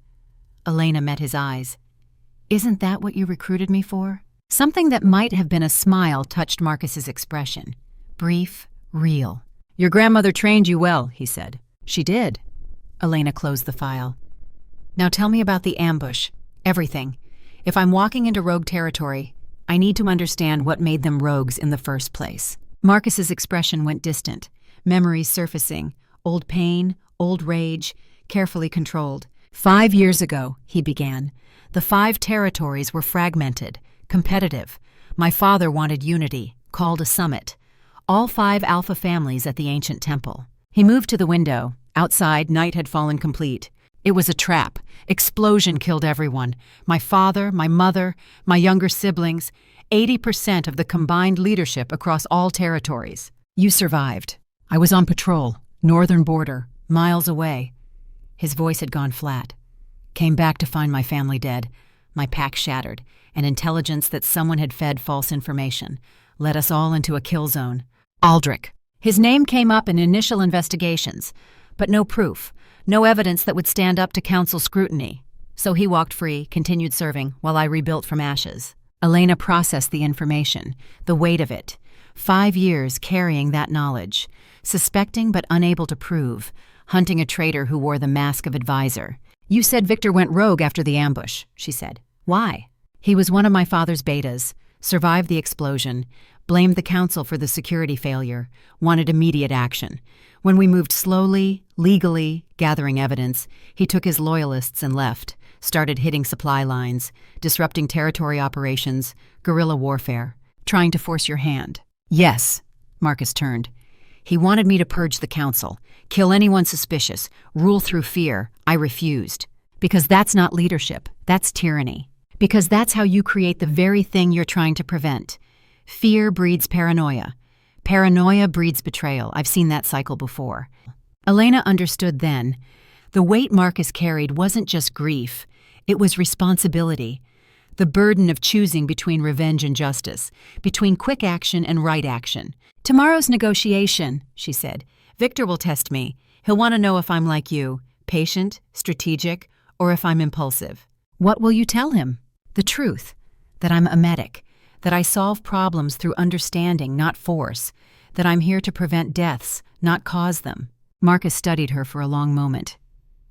Elena met his eyes. Isn't that what you recruited me for? Something that might have been a smile touched Marcus's expression. Brief, real. Your grandmother trained you well, he said. She did. Elena closed the file. Now tell me about the ambush. Everything. If I'm walking into rogue territory, I need to understand what made them rogues in the first place. Marcus's expression went distant, memories surfacing, old pain, old rage, carefully controlled. 5 years ago, he began, the 5 territories were fragmented, competitive. My father wanted unity, called a summit. All 5 alpha families at the ancient temple. He moved to the window. Outside, night had fallen complete. It was a trap. Explosion killed everyone. My father, my mother, my younger siblings, 80% of the combined leadership across all territories. You survived. I was on patrol, northern border, miles away. His voice had gone flat. Came back to find my family dead, my pack shattered, and intelligence that someone had fed false information. Led us all into a kill zone. Aldrich. His name came up in initial investigations, but no proof, no evidence that would stand up to council scrutiny. So he walked free, continued serving, while I rebuilt from ashes. Elena processed the information, the weight of it. 5 years carrying that knowledge, suspecting but unable to prove, hunting a traitor who wore the mask of advisor. You said Victor went rogue after the ambush, she said. Why? He was one of my father's betas, survived the explosion, blamed the council for the security failure, wanted immediate action. When we moved slowly, legally, gathering evidence, he took his loyalists and left, started hitting supply lines, disrupting territory operations, guerrilla warfare, trying to force your hand. Yes, Marcus turned. He wanted me to purge the council, kill anyone suspicious, rule through fear. I refused. Because that's not leadership, that's tyranny. Because that's how you create the very thing you're trying to prevent. Fear breeds paranoia. Paranoia breeds betrayal. I've seen that cycle before. Elena understood then. The weight Marcus carried wasn't just grief. It was responsibility. The burden of choosing between revenge and justice, between quick action and right action. Tomorrow's negotiation, she said. Victor will test me. He'll want to know if I'm like you, patient, strategic, or if I'm impulsive. What will you tell him? The truth. That I'm emetic. that I solve problems through understanding, not force, that I'm here to prevent deaths, not cause them. Marcus studied her for a long moment.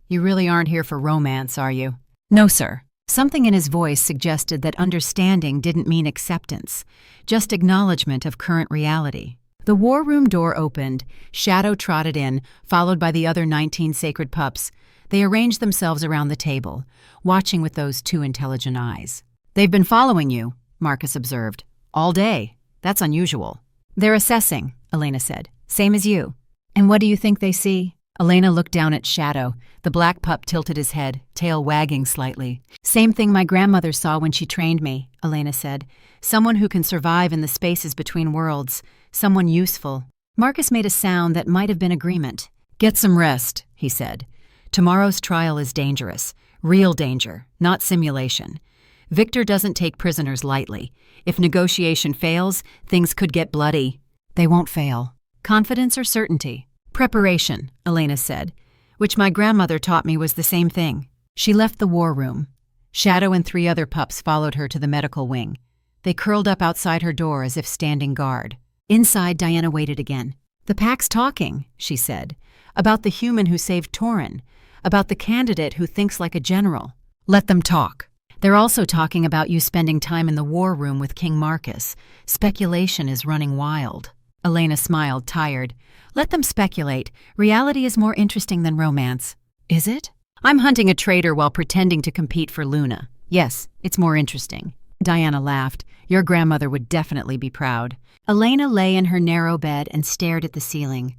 You really aren't here for romance, are you? No, sir. Something in his voice suggested that understanding didn't mean acceptance, just acknowledgement of current reality. The war room door opened. Shadow trotted in, followed by the other 19 sacred pups. They arranged themselves around the table, watching with those 2 intelligent eyes. They've been following you, Marcus observed. All day. That's unusual. They're assessing, Elena said. Same as you. And what do you think they see? Elena looked down at Shadow. The black pup tilted his head, tail wagging slightly. Same thing my grandmother saw when she trained me, Elena said. Someone who can survive in the spaces between worlds. Someone useful. Marcus made a sound that might have been agreement. Get some rest, he said. Tomorrow's trial is dangerous. Real danger, not simulation. Victor doesn't take prisoners lightly. If negotiation fails, things could get bloody. They won't fail. Confidence or certainty? Preparation, Elena said, which my grandmother taught me was the same thing. She left the war room. Shadow and 3 other pups followed her to the medical wing. They curled up outside her door as if standing guard. Inside, Diana waited again. The pack's talking, she said, about the human who saved Torin, about the candidate who thinks like a general. Let them talk. They're also talking about you spending time in the war room with King Marcus. Speculation is running wild. Elena smiled, tired. Let them speculate. Reality is more interesting than romance. Is it? I'm hunting a traitor while pretending to compete for Luna. Yes, it's more interesting. Diana laughed. Your grandmother would definitely be proud. Elena lay in her narrow bed and stared at the ceiling.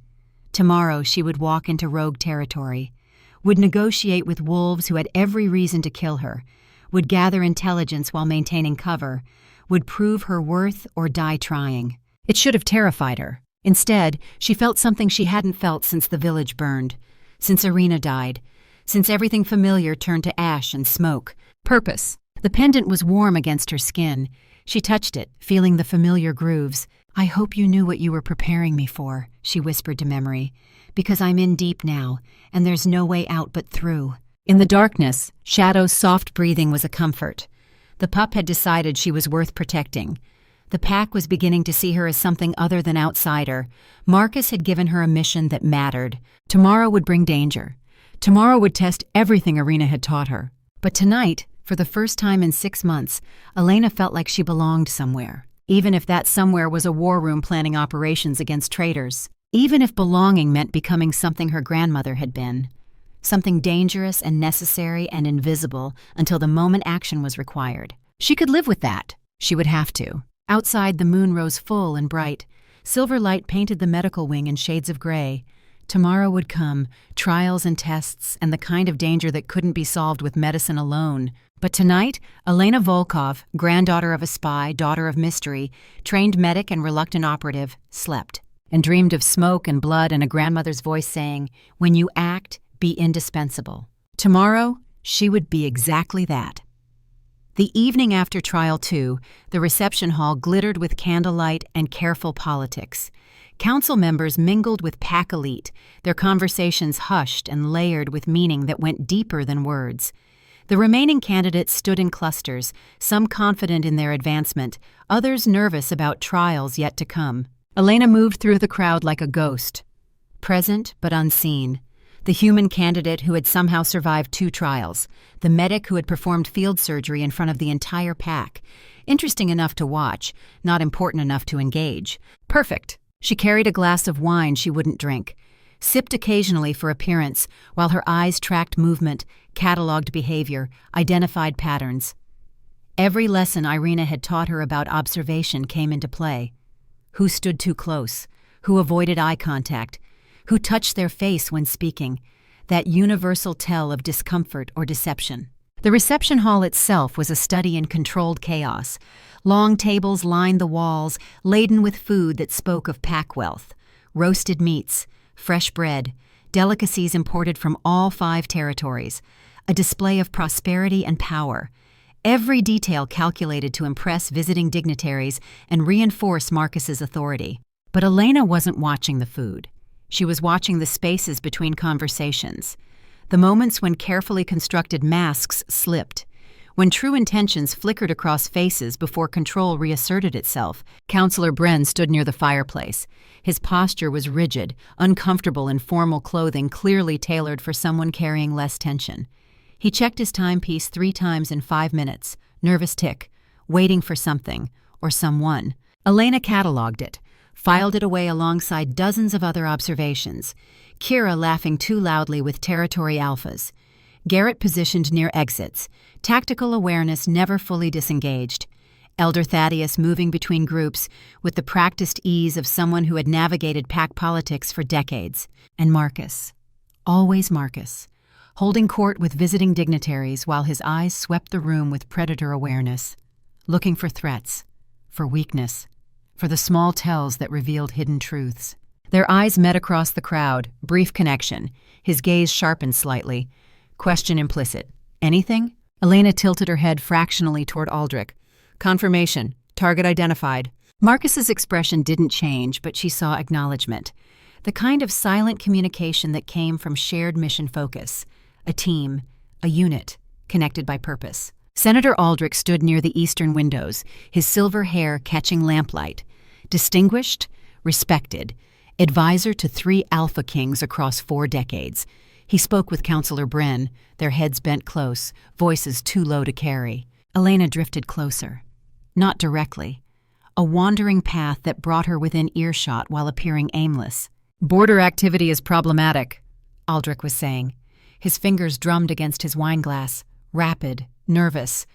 Tomorrow she would walk into rogue territory, would negotiate with wolves who had every reason to kill her, would gather intelligence while maintaining cover, would prove her worth or die trying. It should have terrified her. Instead, she felt something she hadn't felt since the village burned, since Irina died, since everything familiar turned to ash and smoke. Purpose. The pendant was warm against her skin. She touched it, feeling the familiar grooves. I hope you knew what you were preparing me for, she whispered to memory, because I'm in deep now, and there's no way out but through. In the darkness, Shadow's soft breathing was a comfort. The pup had decided she was worth protecting. The pack was beginning to see her as something other than outsider. Marcus had given her a mission that mattered. Tomorrow would bring danger. Tomorrow would test everything Irina had taught her. But tonight, for the first time in 6 months, Elena felt like she belonged somewhere. Even if that somewhere was a war room planning operations against traitors. Even if belonging meant becoming something her grandmother had been. Something dangerous and necessary and invisible until the moment action was required. She could live with that. She would have to. Outside, the moon rose full and bright. Silver light painted the medical wing in shades of gray. Tomorrow would come, trials and tests, and the kind of danger that couldn't be solved with medicine alone. But tonight, Elena Volkov, granddaughter of a spy, daughter of mystery, trained medic and reluctant operative, slept, and dreamed of smoke and blood and a grandmother's voice saying, "When you act, be indispensable." Tomorrow, she would be exactly that. The evening after Trial 2, the reception hall glittered with candlelight and careful politics. Council members mingled with pack elite, their conversations hushed and layered with meaning that went deeper than words. The remaining candidates stood in clusters, some confident in their advancement, others nervous about trials yet to come. Elena moved through the crowd like a ghost, present but unseen. The human candidate who had somehow survived 2 trials, the medic who had performed field surgery in front of the entire pack. Interesting enough to watch, not important enough to engage. Perfect. She carried a glass of wine she wouldn't drink, sipped occasionally for appearance, while her eyes tracked movement, cataloged behavior, identified patterns. Every lesson Irina had taught her about observation came into play. Who stood too close? Who avoided eye contact? Who touched their face when speaking? That universal tell of discomfort or deception. The reception hall itself was a study in controlled chaos. Long tables lined the walls, laden with food that spoke of pack wealth. Roasted meats, fresh bread, delicacies imported from all 5 territories. A display of prosperity and power. Every detail calculated to impress visiting dignitaries and reinforce Marcus's authority. But Elena wasn't watching the food. She was watching the spaces between conversations. The moments when carefully constructed masks slipped, when true intentions flickered across faces before control reasserted itself. Counselor Bren stood near the fireplace. His posture was rigid, uncomfortable in formal clothing clearly tailored for someone carrying less tension. He checked his timepiece 3 times in 5 minutes, nervous tick, waiting for something, or someone. Elena cataloged it, filed it away alongside dozens of other observations. Kira laughing too loudly with territory alphas. Garrett positioned near exits, tactical awareness never fully disengaged. Elder Thaddeus moving between groups with the practiced ease of someone who had navigated pack politics for decades. And Marcus, always Marcus, holding court with visiting dignitaries while his eyes swept the room with predator awareness, looking for threats, for weakness, for the small tells that revealed hidden truths. Their eyes met across the crowd, brief connection, his gaze sharpened slightly. Question implicit. Anything? Elena tilted her head fractionally toward Aldrich. Confirmation. Target identified. Marcus's expression didn't change, but she saw acknowledgement. The kind of silent communication that came from shared mission focus. A team, a unit, connected by purpose. Senator Aldrich stood near the eastern windows, his silver hair catching lamplight. Distinguished, respected, advisor to 3 Alpha Kings across 4 decades. He spoke with Counselor Bren, their heads bent close, voices too low to carry. Elena drifted closer. Not directly. A wandering path that brought her within earshot while appearing aimless. Border activity is problematic, Aldrich was saying. His fingers drummed against his wineglass, rapid, nervous.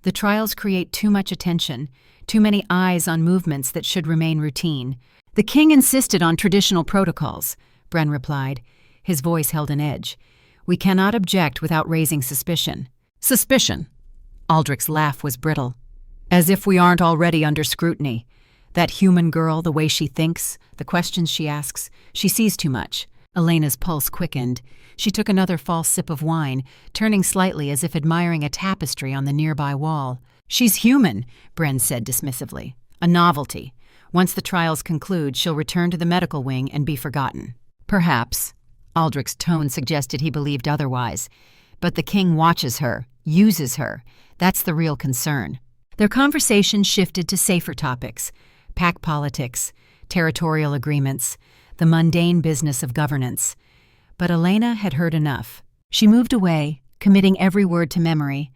The trials create too much attention, too many eyes on movements that should remain routine. The king insisted on traditional protocols, Bren replied. His voice held an edge. We cannot object without raising suspicion. Suspicion? Aldrich's laugh was brittle. As if we aren't already under scrutiny. That human girl, the way she thinks, the questions she asks, she sees too much. Elena's pulse quickened. She took another false sip of wine, turning slightly as if admiring a tapestry on the nearby wall. She's human, Bren said dismissively. A novelty. Once the trials conclude, she'll return to the medical wing and be forgotten. Perhaps. Aldrich's tone suggested he believed otherwise. But the king watches her, uses her. That's the real concern. Their conversation shifted to safer topics. Pack politics, territorial agreements, the mundane business of governance. But Elena had heard enough. She moved away, committing every word to memory.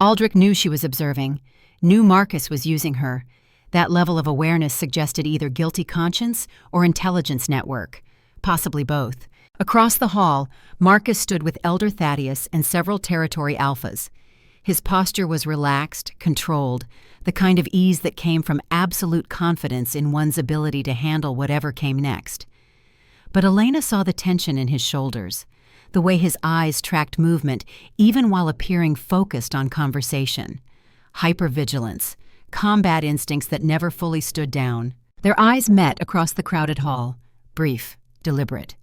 Aldrich knew she was observing, knew Marcus was using her. That level of awareness suggested either guilty conscience or intelligence network, possibly both. Across the hall, Marcus stood with Elder Thaddeus and several territory alphas. His posture was relaxed, controlled, the kind of ease that came from absolute confidence in one's ability to handle whatever came next. But Elena saw the tension in his shoulders, the way his eyes tracked movement even while appearing focused on conversation. Hypervigilance, combat instincts that never fully stood down. Their eyes met across the crowded hall, brief, deliberate.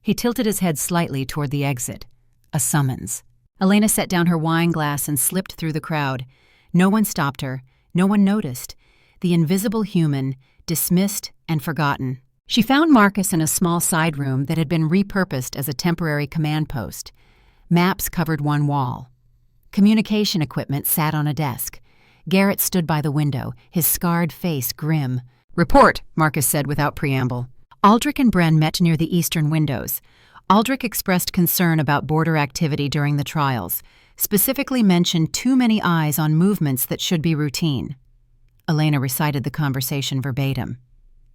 He tilted his head slightly toward the exit. A summons. Elena set down her wine glass and slipped through the crowd. No one stopped her. No one noticed. The invisible human, dismissed and forgotten. She found Marcus in a small side room that had been repurposed as a temporary command post. Maps covered one wall. Communication equipment sat on a desk. Garrett stood by the window, his scarred face grim. "Report," Marcus said without preamble. Aldrich and Bren met near the eastern windows. Aldrich expressed concern about border activity during the trials, specifically mentioned too many eyes on movements that should be routine. Elena recited the conversation verbatim.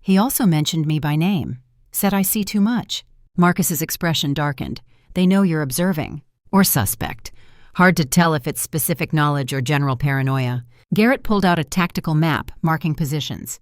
He also mentioned me by name, said I see too much. Marcus's expression darkened. They know you're observing. Or suspect. Hard to tell if it's specific knowledge or general paranoia. Garrett pulled out a tactical map, marking positions.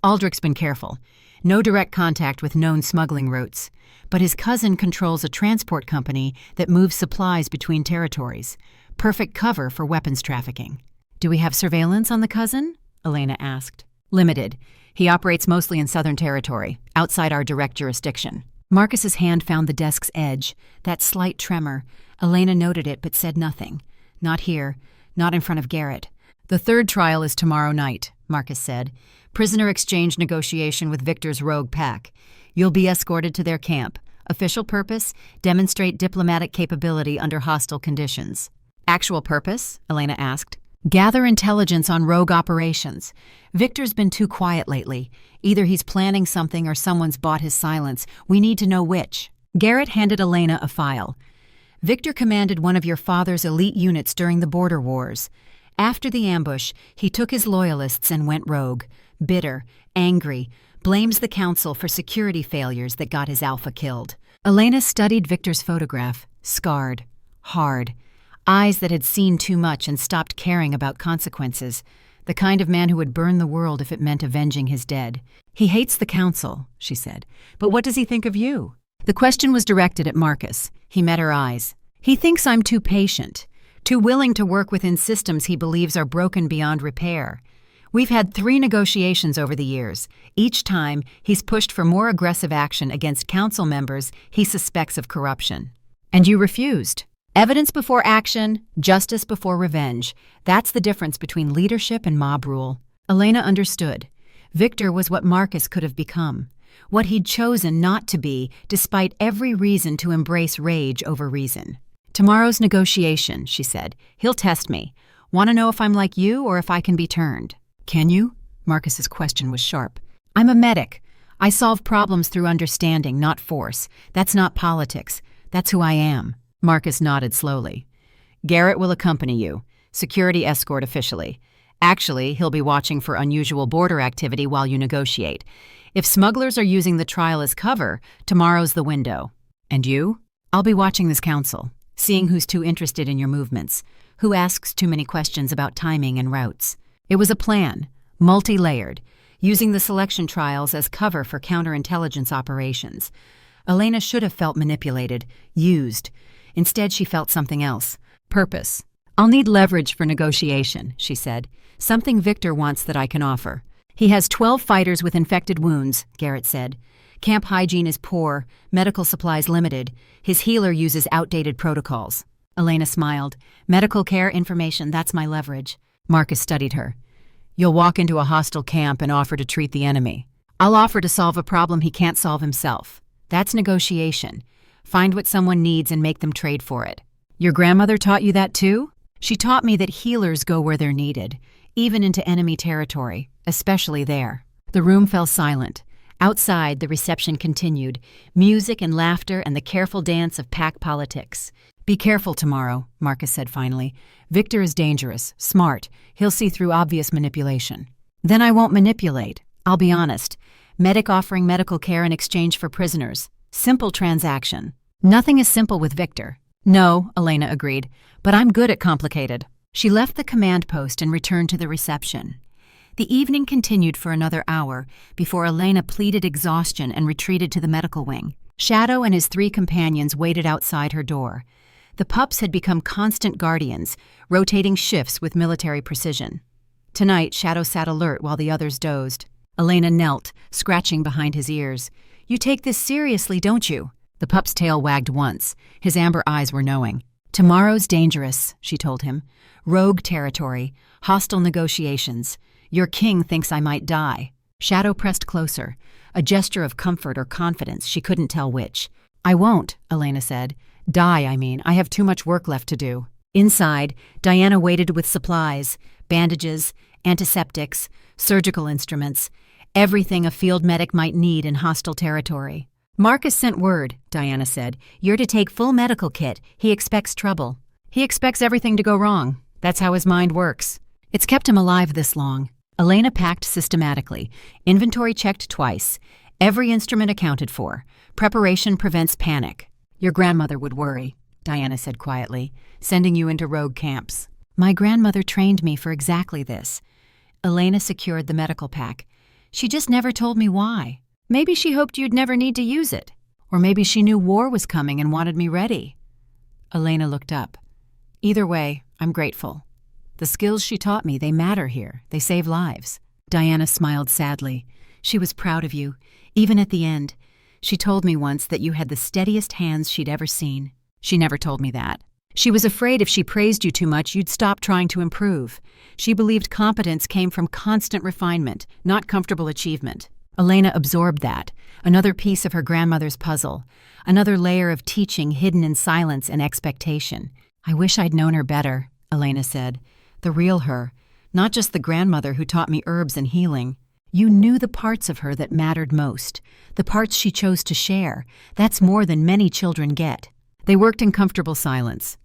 Aldrich's been careful. No direct contact with known smuggling routes. But his cousin controls a transport company that moves supplies between territories. Perfect cover for weapons trafficking. Do we have surveillance on the cousin? Elena asked. Limited. He operates mostly in Southern Territory, outside our direct jurisdiction. Marcus's hand found the desk's edge, that slight tremor. Elena noted it but said nothing. Not here, not in front of Garrett. The third trial is tomorrow night, Marcus said. Prisoner exchange negotiation with Victor's rogue pack. You'll be escorted to their camp. Official purpose, demonstrate diplomatic capability under hostile conditions. actual purpose? Elena asked. Gather intelligence on rogue operations. Victor's been too quiet lately. Either he's planning something or someone's bought his silence. We need to know which. Garrett handed Elena a file. Victor commanded one of your father's elite units during the border wars. After the ambush, he took his loyalists and went rogue. Bitter, angry, blames the council for security failures that got his alpha killed. Elena studied Victor's photograph, scarred, hard, eyes that had seen too much and stopped caring about consequences, the kind of man who would burn the world if it meant avenging his dead. He hates the council, she said, but what does he think of you? The question was directed at Marcus. He met her eyes. He thinks I'm too patient, too willing to work within systems he believes are broken beyond repair. We've had 3 negotiations over the years. Each time, he's pushed for more aggressive action against council members he suspects of corruption. And you refused. Evidence before action, justice before revenge. That's the difference between leadership and mob rule. Elena understood. Victor was what Marcus could have become, what he'd chosen not to be, despite every reason to embrace rage over reason. Tomorrow's negotiation, she said. He'll test me. Want to know if I'm like you or if I can be turned? Can you? Marcus's question was sharp. I'm a medic. I solve problems through understanding, not force. That's not politics. That's who I am. Marcus nodded slowly. Garrett will accompany you. Security escort officially. Actually, he'll be watching for unusual border activity while you negotiate. If smugglers are using the trial as cover, tomorrow's the window. And you? I'll be watching this council, seeing who's too interested in your movements, who asks too many questions about timing and routes. It was a plan, multi-layered, using the selection trials as cover for counterintelligence operations. Elena should have felt manipulated, used. Instead, she felt something else. Purpose. I'll need leverage for negotiation, she said. Something Victor wants that I can offer. He has 12 fighters with infected wounds, Garrett said. Camp hygiene is poor, medical supplies limited. His healer uses outdated protocols. Elena smiled. Medical care information, that's my leverage. Marcus studied her. You'll walk into a hostile camp and offer to treat the enemy. I'll offer to solve a problem he can't solve himself. That's negotiation. Find what someone needs and make them trade for it. Your grandmother taught you that too? She taught me that healers go where they're needed, even into enemy territory, especially there. The room fell silent. Outside, the reception continued, music and laughter and the careful dance of pack politics. Be careful tomorrow, Marcus said finally. Victor is dangerous, smart. He'll see through obvious manipulation. Then I won't manipulate. I'll be honest. Medic offering medical care in exchange for prisoners. Simple transaction. Nothing is simple with Victor. No, Elena agreed, but I'm good at complicated. She left the command post and returned to the reception. The evening continued for another hour before Elena pleaded exhaustion and retreated to the medical wing. Shadow and his 3 companions waited outside her door. The pups had become constant guardians, rotating shifts with military precision. Tonight, Shadow sat alert while the others dozed. Elena knelt, scratching behind his ears. You take this seriously, don't you? The pup's tail wagged once. His amber eyes were knowing. Tomorrow's dangerous, she told him. Rogue territory, hostile negotiations. Your king thinks I might die. Shadow pressed closer, a gesture of comfort or confidence, she couldn't tell which. I won't, Elena said. Die, I mean. I have too much work left to do. Inside, Diana waited with supplies, bandages, antiseptics, surgical instruments, everything a field medic might need in hostile territory. Marcus sent word, Diana said. You're to take full medical kit. He expects trouble. He expects everything to go wrong. That's how his mind works. It's kept him alive this long. Elena packed systematically. Inventory checked twice. Every instrument accounted for. Preparation prevents panic. Your grandmother would worry, Diana said quietly, sending you into rogue camps. My grandmother trained me for exactly this. Elena secured the medical pack. She just never told me why. Maybe she hoped you'd never need to use it. Or maybe she knew war was coming and wanted me ready. Elena looked up. Either way, I'm grateful. The skills she taught me, they matter here. They save lives. Diana smiled sadly. She was proud of you, even at the end. She told me once that you had the steadiest hands she'd ever seen. She never told me that. She was afraid if she praised you too much, you'd stop trying to improve. She believed competence came from constant refinement, not comfortable achievement. Elena absorbed that, another piece of her grandmother's puzzle, another layer of teaching hidden in silence and expectation. I wish I'd known her better, Elena said. The real her, not just the grandmother who taught me herbs and healing. You knew the parts of her that mattered most, the parts she chose to share. That's more than many children get. They worked in comfortable silence.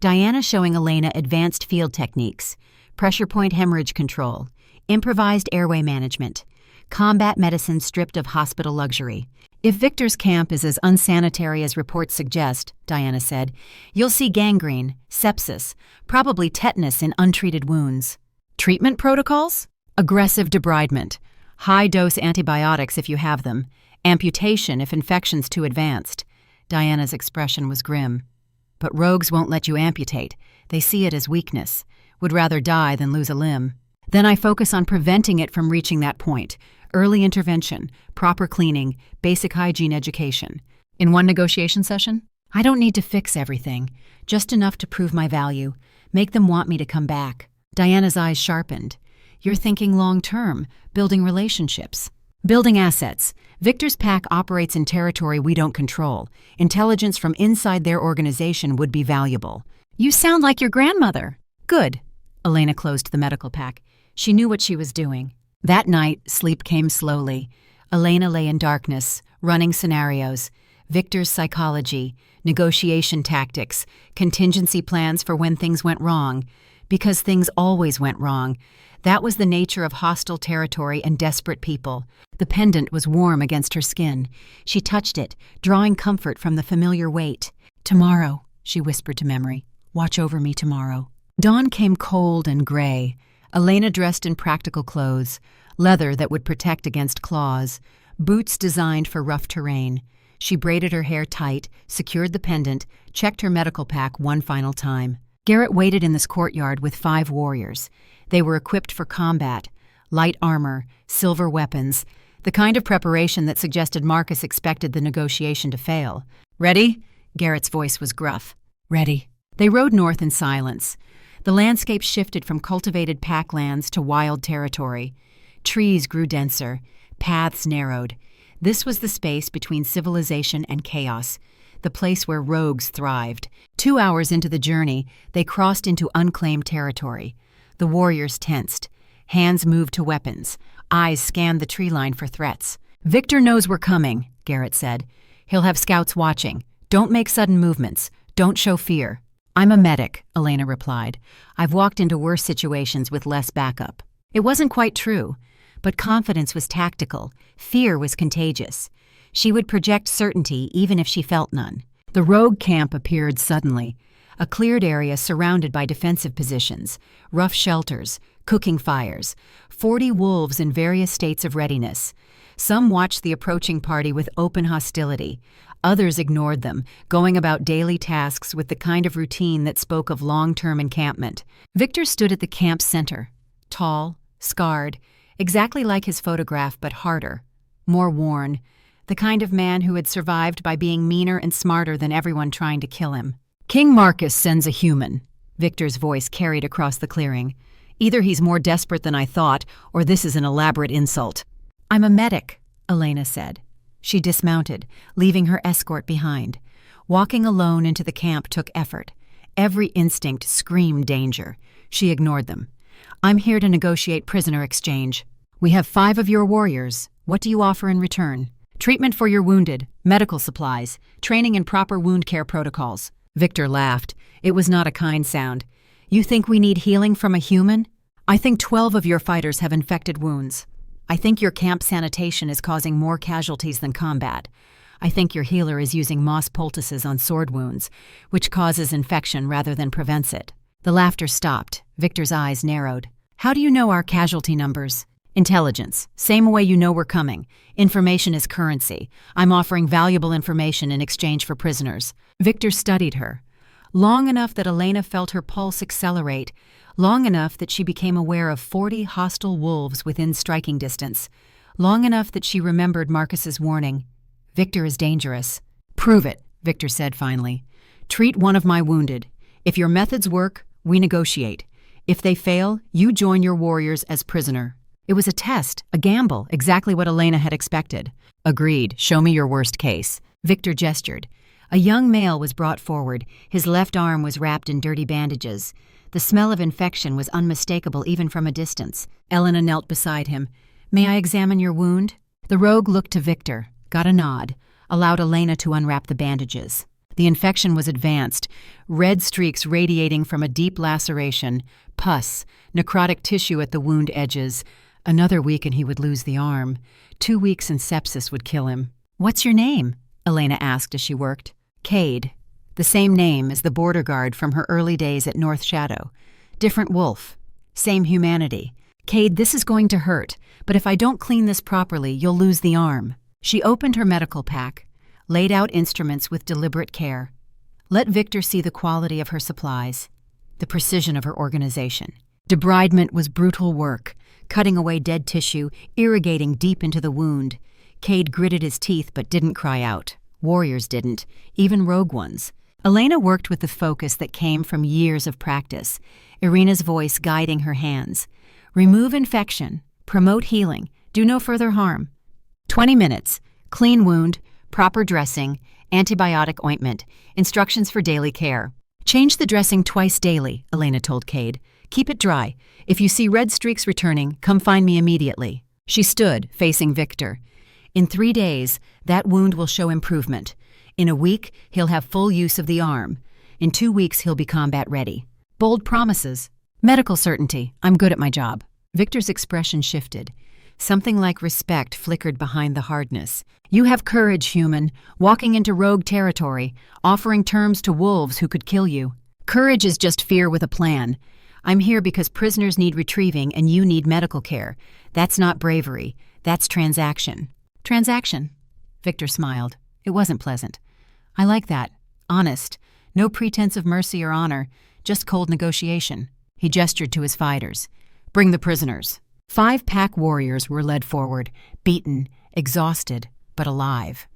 Diana showing Elena advanced field techniques, pressure point hemorrhage control, improvised airway management, combat medicine stripped of hospital luxury. If Victor's camp is as unsanitary as reports suggest, Diana said, you'll see gangrene, sepsis, probably tetanus in untreated wounds. Treatment protocols? Aggressive debridement, high-dose antibiotics if you have them, amputation if infection's too advanced. Diana's expression was grim. But rogues won't let you amputate. They see it as weakness, would rather die than lose a limb. Then I focus on preventing it from reaching that point. Early intervention, proper cleaning, basic hygiene education. In one negotiation session, I don't need to fix everything, just enough to prove my value, make them want me to come back. Diana's eyes sharpened. You're thinking long-term, building relationships. Building assets. Victor's pack operates in territory we don't control. Intelligence from inside their organization would be valuable. You sound like your grandmother. Good. Elena closed the medical pack. She knew what she was doing. That night, sleep came slowly. Elena lay in darkness, running scenarios. Victor's psychology, negotiation tactics, contingency plans for when things went wrong. Because things always went wrong. That was the nature of hostile territory and desperate people. The pendant was warm against her skin. She touched it, drawing comfort from the familiar weight. Tomorrow, she whispered to memory. Watch over me tomorrow. Dawn came cold and gray. Elena dressed in practical clothes, leather that would protect against claws, boots designed for rough terrain. She braided her hair tight, secured the pendant, checked her medical pack one final time. Garrett waited in this courtyard with 5 warriors. They were equipped for combat, light armor, silver weapons, the kind of preparation that suggested Marcus expected the negotiation to fail. Ready? Garrett's voice was gruff. Ready. They rode north in silence. The landscape shifted from cultivated packlands to wild territory. Trees grew denser, paths narrowed. This was the space between civilization and chaos, the place where rogues thrived. 2 hours into the journey, they crossed into unclaimed territory. The warriors tensed. Hands moved to weapons. Eyes scanned the tree line for threats. Victor knows we're coming, Garrett said. He'll have scouts watching. Don't make sudden movements. Don't show fear. I'm a medic, Elena replied. I've walked into worse situations with less backup. It wasn't quite true, but confidence was tactical. Fear was contagious. She would project certainty even if she felt none. The rogue camp appeared suddenly. A cleared area surrounded by defensive positions, rough shelters, cooking fires, 40 wolves in various states of readiness. Some watched the approaching party with open hostility. Others ignored them, going about daily tasks with the kind of routine that spoke of long-term encampment. Victor stood at the camp's center, tall, scarred, exactly like his photograph but harder, more worn, the kind of man who had survived by being meaner and smarter than everyone trying to kill him. King Marcus sends a human, Victor's voice carried across the clearing. Either he's more desperate than I thought, or this is an elaborate insult. I'm a medic, Elena said. She dismounted, leaving her escort behind. Walking alone into the camp took effort. Every instinct screamed danger. She ignored them. I'm here to negotiate prisoner exchange. We have 5 of your warriors. What do you offer in return? Treatment for your wounded, medical supplies, training in proper wound care protocols. Victor laughed. It was not a kind sound. You think we need healing from a human? I think 12 of your fighters have infected wounds. I think your camp sanitation is causing more casualties than combat. I think your healer is using moss poultices on sword wounds, which causes infection rather than prevents it. The laughter stopped. Victor's eyes narrowed. How do you know our casualty numbers? Intelligence. Same way you know we're coming. Information is currency. I'm offering valuable information in exchange for prisoners. Victor studied her. Long enough that Elena felt her pulse accelerate, long enough that she became aware of 40 hostile wolves within striking distance, long enough that she remembered Marcus's warning. Victor is dangerous. Prove it, Victor said finally. Treat one of my wounded. If your methods work, we negotiate. If they fail, you join your warriors as prisoner. It was a test, a gamble, exactly what Elena had expected. Agreed. Show me your worst case. Victor gestured. A young male was brought forward. His left arm was wrapped in dirty bandages. The smell of infection was unmistakable even from a distance. Elena knelt beside him. "May I examine your wound?" The rogue looked to Victor, got a nod, allowed Elena to unwrap the bandages. The infection was advanced, red streaks radiating from a deep laceration, pus, necrotic tissue at the wound edges. Another week and he would lose the arm. 2 weeks and sepsis would kill him. "What's your name?" Elena asked as she worked. "Cade." The same name as the border guard from her early days at North Shadow. Different wolf. Same humanity. "Cade, this is going to hurt, but if I don't clean this properly, you'll lose the arm." She opened her medical pack, laid out instruments with deliberate care. Let Victor see the quality of her supplies, the precision of her organization. Debridement was brutal work, cutting away dead tissue, irrigating deep into the wound. Cade gritted his teeth but didn't cry out. Warriors didn't, even rogue ones. Elena worked with the focus that came from years of practice, Irina's voice guiding her hands. "Remove infection, promote healing, do no further harm. 20 minutes, clean wound, proper dressing, antibiotic ointment, instructions for daily care." "Change the dressing twice daily," Elena told Cade. "Keep it dry. If you see red streaks returning, come find me immediately." She stood, facing Victor. "In 3 days, that wound will show improvement. In a week, he'll have full use of the arm. In 2 weeks, he'll be combat ready." Bold promises. Medical certainty. I'm good at my job. Victor's expression shifted. Something like respect flickered behind the hardness. "You have courage, human, walking into rogue territory, offering terms to wolves who could kill you. Courage is just fear with a plan. I'm here because prisoners need retrieving and you need medical care. That's not bravery. That's transaction." "Transaction?" Victor smiled. It wasn't pleasant. "I like that. Honest. No pretense of mercy or honor, just cold negotiation." He gestured to his fighters. "Bring the prisoners." 5 pack warriors were led forward, beaten, exhausted, but alive.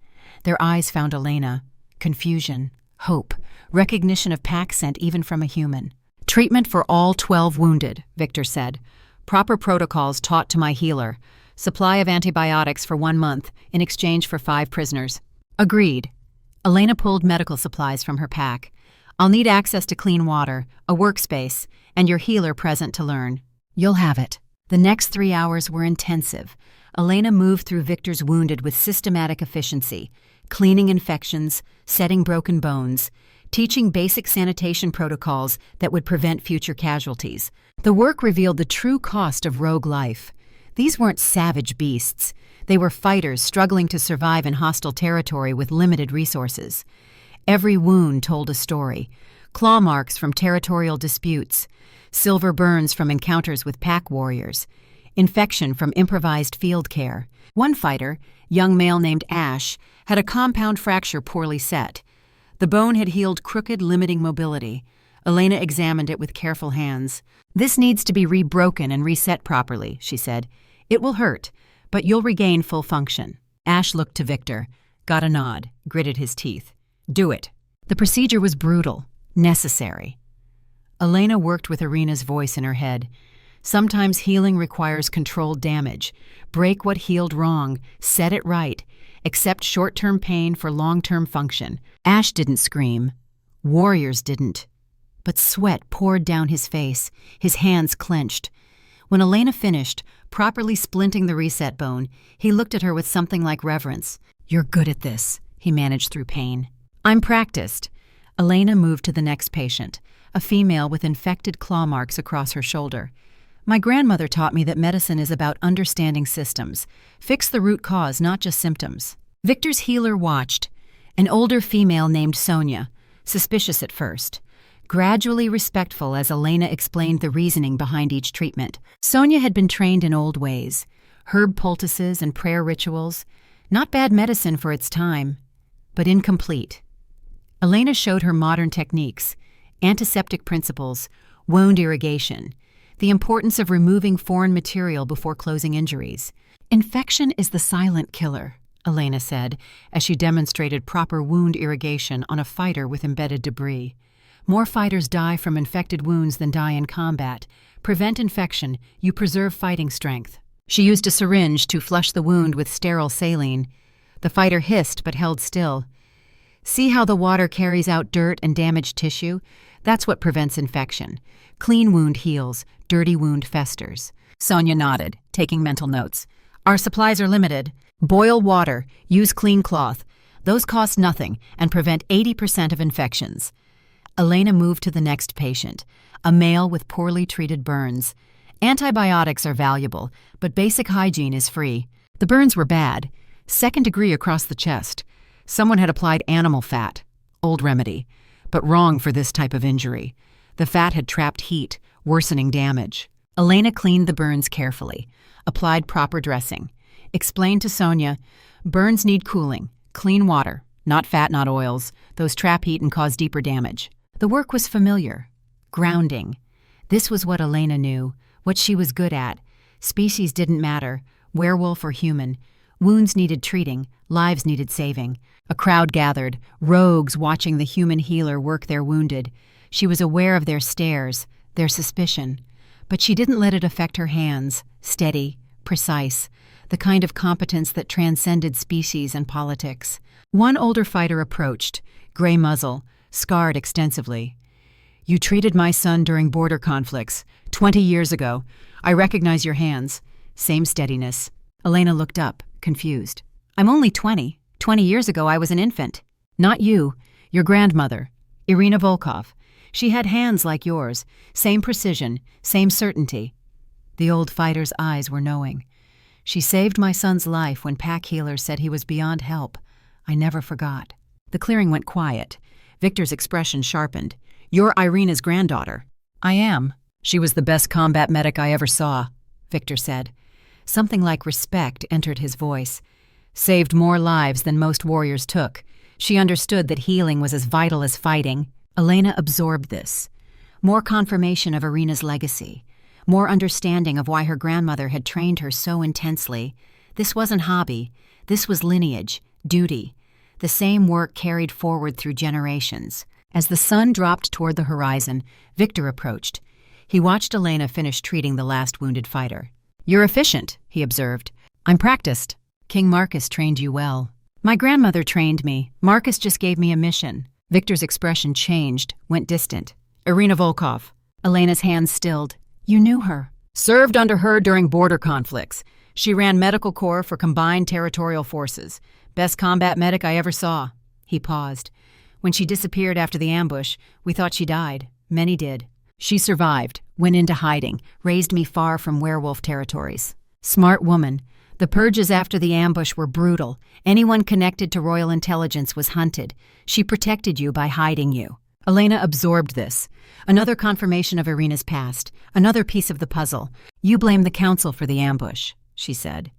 Their eyes found Elena. Confusion, hope, recognition of pack scent even from a human. "Treatment for all 12 wounded," Victor said. "Proper protocols taught to my healer. Supply of antibiotics for 1 month in exchange for 5 prisoners." "Agreed." Elena pulled medical supplies from her pack. "I'll need access to clean water, a workspace, and your healer present to learn." "You'll have it." The next 3 hours were intensive. Elena moved through Victor's wounded with systematic efficiency, cleaning infections, setting broken bones, teaching basic sanitation protocols that would prevent future casualties. The work revealed the true cost of rogue life. These weren't savage beasts. They were fighters struggling to survive in hostile territory with limited resources. Every wound told a story. Claw marks from territorial disputes, silver burns from encounters with pack warriors, infection from improvised field care. One fighter, young male named Ash, had a compound fracture poorly set. The bone had healed crooked, limiting mobility. Elena examined it with careful hands. "This needs to be rebroken and reset properly," she said. "It will hurt, but you'll regain full function." Ash looked to Victor, got a nod, gritted his teeth. "Do it." The procedure was brutal, necessary. Elena worked with Irina's voice in her head. Sometimes healing requires controlled damage. Break what healed wrong, set it right, accept short-term pain for long-term function. Ash didn't scream. Warriors didn't. But sweat poured down his face, his hands clenched. When Elena finished, properly splinting the reset bone, he looked at her with something like reverence. "You're good at this," he managed through pain. "I'm practiced." Elena moved to the next patient, a female with infected claw marks across her shoulder. "My grandmother taught me that medicine is about understanding systems. Fix the root cause, not just symptoms." Victor's healer watched, an older female named Sonia, suspicious at first, gradually respectful as Elena explained the reasoning behind each treatment. Sonia had been trained in old ways, herb poultices and prayer rituals. Not bad medicine for its time, but incomplete. Elena showed her modern techniques, antiseptic principles, wound irrigation, the importance of removing foreign material before closing injuries. "Infection is the silent killer," Elena said, as she demonstrated proper wound irrigation on a fighter with embedded debris. "More fighters die from infected wounds than die in combat. Prevent infection, you preserve fighting strength." She used a syringe to flush the wound with sterile saline. The fighter hissed but held still. See how the water carries out dirt and damaged tissue? That's what prevents infection. Clean wound heals, dirty wound festers. Sonia nodded, taking mental notes. Our supplies are limited. Boil water, use clean cloth. Those cost nothing and prevent 80% of infections. Elena moved to the next patient, a male with poorly treated burns. Antibiotics are valuable, but basic hygiene is free. The burns were bad, 2nd degree across the chest. Someone had applied animal fat, old remedy, but wrong for this type of injury. The fat had trapped heat, worsening damage. Elena cleaned the burns carefully, applied proper dressing, explained to Sonia, burns need cooling, clean water, not fat, not oils. Those trap heat and cause deeper damage. The work was familiar, grounding. This was what Elena knew, what she was good at. Species didn't matter, werewolf or human. Wounds needed treating, lives needed saving. A crowd gathered, rogues watching the human healer work their wounded. She was aware of their stares, their suspicion. But she didn't let it affect her hands, steady, precise, the kind of competence that transcended species and politics. One older fighter approached, gray muzzle, scarred extensively. You treated my son during border conflicts, 20 years ago. I recognize your hands. Same steadiness. Elena looked up, confused. I'm only 20. 20 years ago I was an infant. Not you, your grandmother, Elena Volkov. She had hands like yours, same precision, same certainty. The old fighter's eyes were knowing. She saved my son's life when pack healers said he was beyond help. I never forgot. The clearing went quiet. Victor's expression sharpened. You're Irina's granddaughter. I am. She was the best combat medic I ever saw, Victor said. Something like respect entered his voice. Saved more lives than most warriors took. She understood that healing was as vital as fighting. Elena absorbed this. More confirmation of Irina's legacy. More understanding of why her grandmother had trained her so intensely. This wasn't hobby. This was lineage, duty. The same work carried forward through generations. As the sun dropped toward the horizon, Victor approached. He watched Elena finish treating the last wounded fighter. You're efficient, he observed. I'm practiced. King Marcus trained you well. My grandmother trained me. Marcus just gave me a mission. Victor's expression changed, went distant. Elena Volkov. Elena's hands stilled. You knew her. Served under her during border conflicts. She ran medical corps for combined territorial forces. Best combat medic I ever saw. He paused. When she disappeared after the ambush, we thought she died. Many did. She survived, went into hiding, raised me far from werewolf territories. Smart woman. The purges after the ambush were brutal. Anyone connected to royal intelligence was hunted. She protected you by hiding you. Elena absorbed this. Another confirmation of Irina's past. Another piece of the puzzle. You blame the council for the ambush, she said.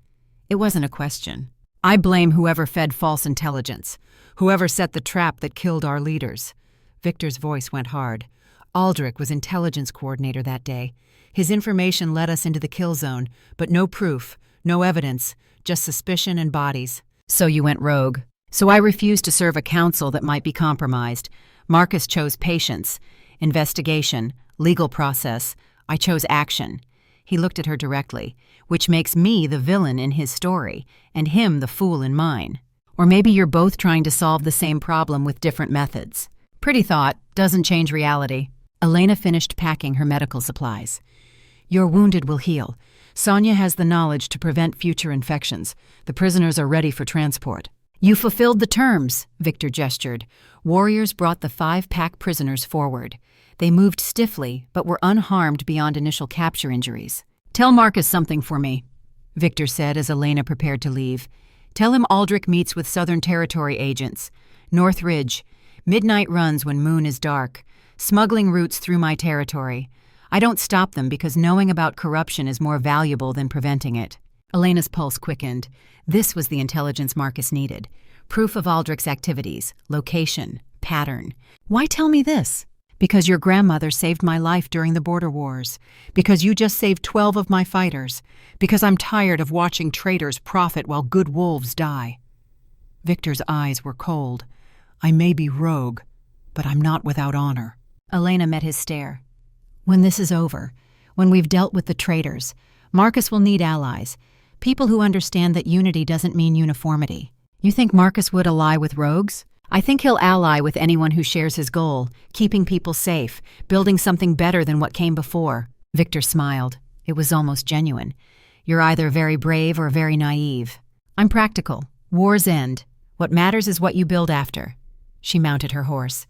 It wasn't a question. I blame whoever fed false intelligence. Whoever set the trap that killed our leaders. Victor's voice went hard. Aldrich was intelligence coordinator that day. His information led us into the kill zone, but no proof, no evidence, just suspicion and bodies. So you went rogue. So I refused to serve a council that might be compromised. Marcus chose patience, investigation, legal process. I chose action. He looked at her directly, which makes me the villain in his story, and him the fool in mine. Or maybe you're both trying to solve the same problem with different methods. Pretty thought, doesn't change reality. Elena finished packing her medical supplies. Your wounded will heal. Sonia has the knowledge to prevent future infections. The prisoners are ready for transport. You fulfilled the terms, Victor gestured. Warriors brought the 5-pack prisoners forward. They moved stiffly, but were unharmed beyond initial capture injuries. Tell Marcus something for me, Victor said as Elena prepared to leave. Tell him Aldrich meets with Southern Territory agents. North Ridge. Midnight runs when moon is dark. Smuggling routes through my territory. I don't stop them because knowing about corruption is more valuable than preventing it. Elena's pulse quickened. This was the intelligence Marcus needed. Proof of Aldrich's activities, location, pattern. Why tell me this? Because your grandmother saved my life during the border wars. Because you just saved 12 of my fighters. Because I'm tired of watching traitors profit while good wolves die. Victor's eyes were cold. I may be rogue, but I'm not without honor. Elena met his stare. When this is over, when we've dealt with the traitors, Marcus will need allies. People who understand that unity doesn't mean uniformity. You think Marcus would ally with rogues? I think he'll ally with anyone who shares his goal, keeping people safe, building something better than what came before. Victor smiled. It was almost genuine. You're either very brave or very naive. I'm practical. Wars end. What matters is what you build after. She mounted her horse.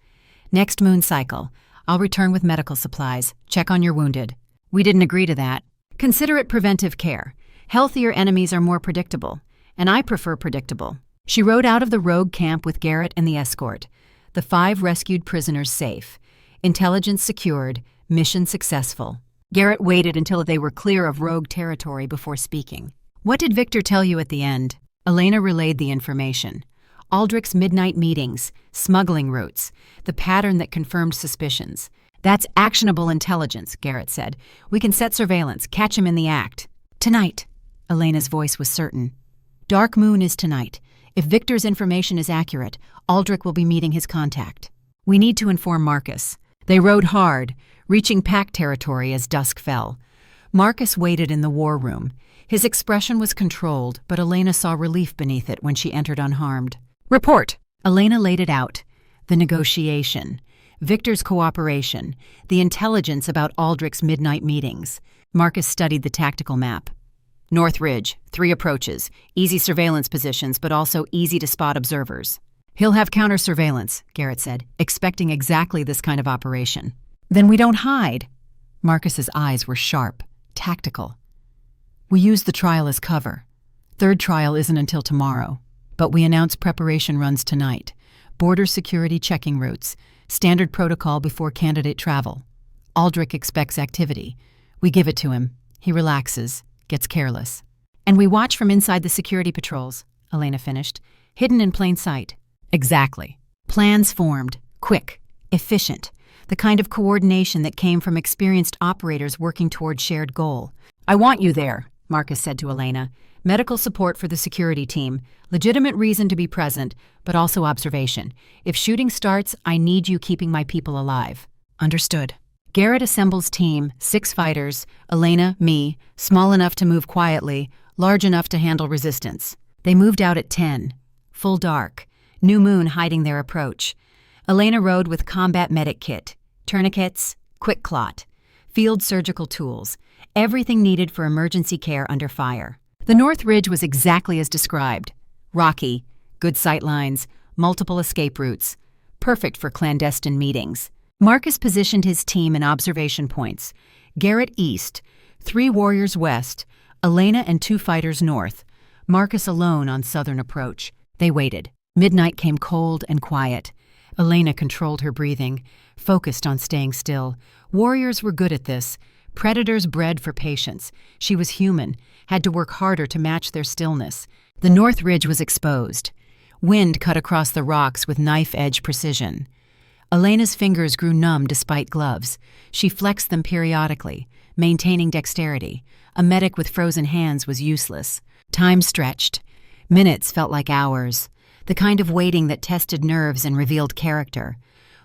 Next moon cycle, I'll return with medical supplies. Check on your wounded. We didn't agree to that. Consider it preventive care. Healthier enemies are more predictable, and I prefer predictable. She rode out of the rogue camp with Garrett and the escort. The 5 rescued prisoners safe. Intelligence secured. Mission successful. Garrett waited until they were clear of rogue territory before speaking. What did Victor tell you at the end? Elena relayed the information. Aldrich's midnight meetings, smuggling routes, the pattern that confirmed suspicions. That's actionable intelligence, Garrett said. We can set surveillance, catch him in the act. Tonight. Elena's voice was certain. Dark moon is tonight. If Victor's information is accurate, Aldrich will be meeting his contact. We need to inform Marcus. They rode hard, reaching pack territory as dusk fell. Marcus waited in the war room. His expression was controlled, but Elena saw relief beneath it when she entered unharmed. Report! Elena laid it out. The negotiation. Victor's cooperation. The intelligence about Aldrich's midnight meetings. Marcus studied the tactical map. North Ridge, 3 approaches. Easy surveillance positions, but also easy to spot observers. He'll have counter-surveillance, Garrett said, expecting exactly this kind of operation. Then we don't hide. Marcus's eyes were sharp, tactical. We use the trial as cover. 3rd trial isn't until tomorrow. But we announce preparation runs tonight. Border security checking routes. Standard protocol before candidate travel. Aldrich expects activity. We give it to him. He relaxes, gets careless. And we watch from inside the security patrols, Elena finished, hidden in plain sight. Exactly. Plans formed, quick, efficient. The kind of coordination that came from experienced operators working toward shared goal. I want you there, Marcus said to Elena. Medical support for the security team, legitimate reason to be present, but also observation. If shooting starts, I need you keeping my people alive. Understood. Garrett assembles team, 6 fighters, Elena, me, small enough to move quietly, large enough to handle resistance. They moved out at 10. Full dark. New moon hiding their approach. Elena rode with combat medic kit, tourniquets, quick clot, field surgical tools, everything needed for emergency care under fire. The North Ridge was exactly as described. Rocky, good sight lines, multiple escape routes, perfect for clandestine meetings. Marcus positioned his team in observation points. Garrett east, 3 warriors west, Elena and 2 fighters north. Marcus alone on southern approach. They waited. Midnight came cold and quiet. Elena controlled her breathing, focused on staying still. Warriors were good at this. Predators bred for patience. She was human, had to work harder to match their stillness. The North Ridge was exposed. Wind cut across the rocks with knife-edge precision. Elena's fingers grew numb despite gloves. She flexed them periodically, maintaining dexterity. A medic with frozen hands was useless. Time stretched. Minutes felt like hours. The kind of waiting that tested nerves and revealed character.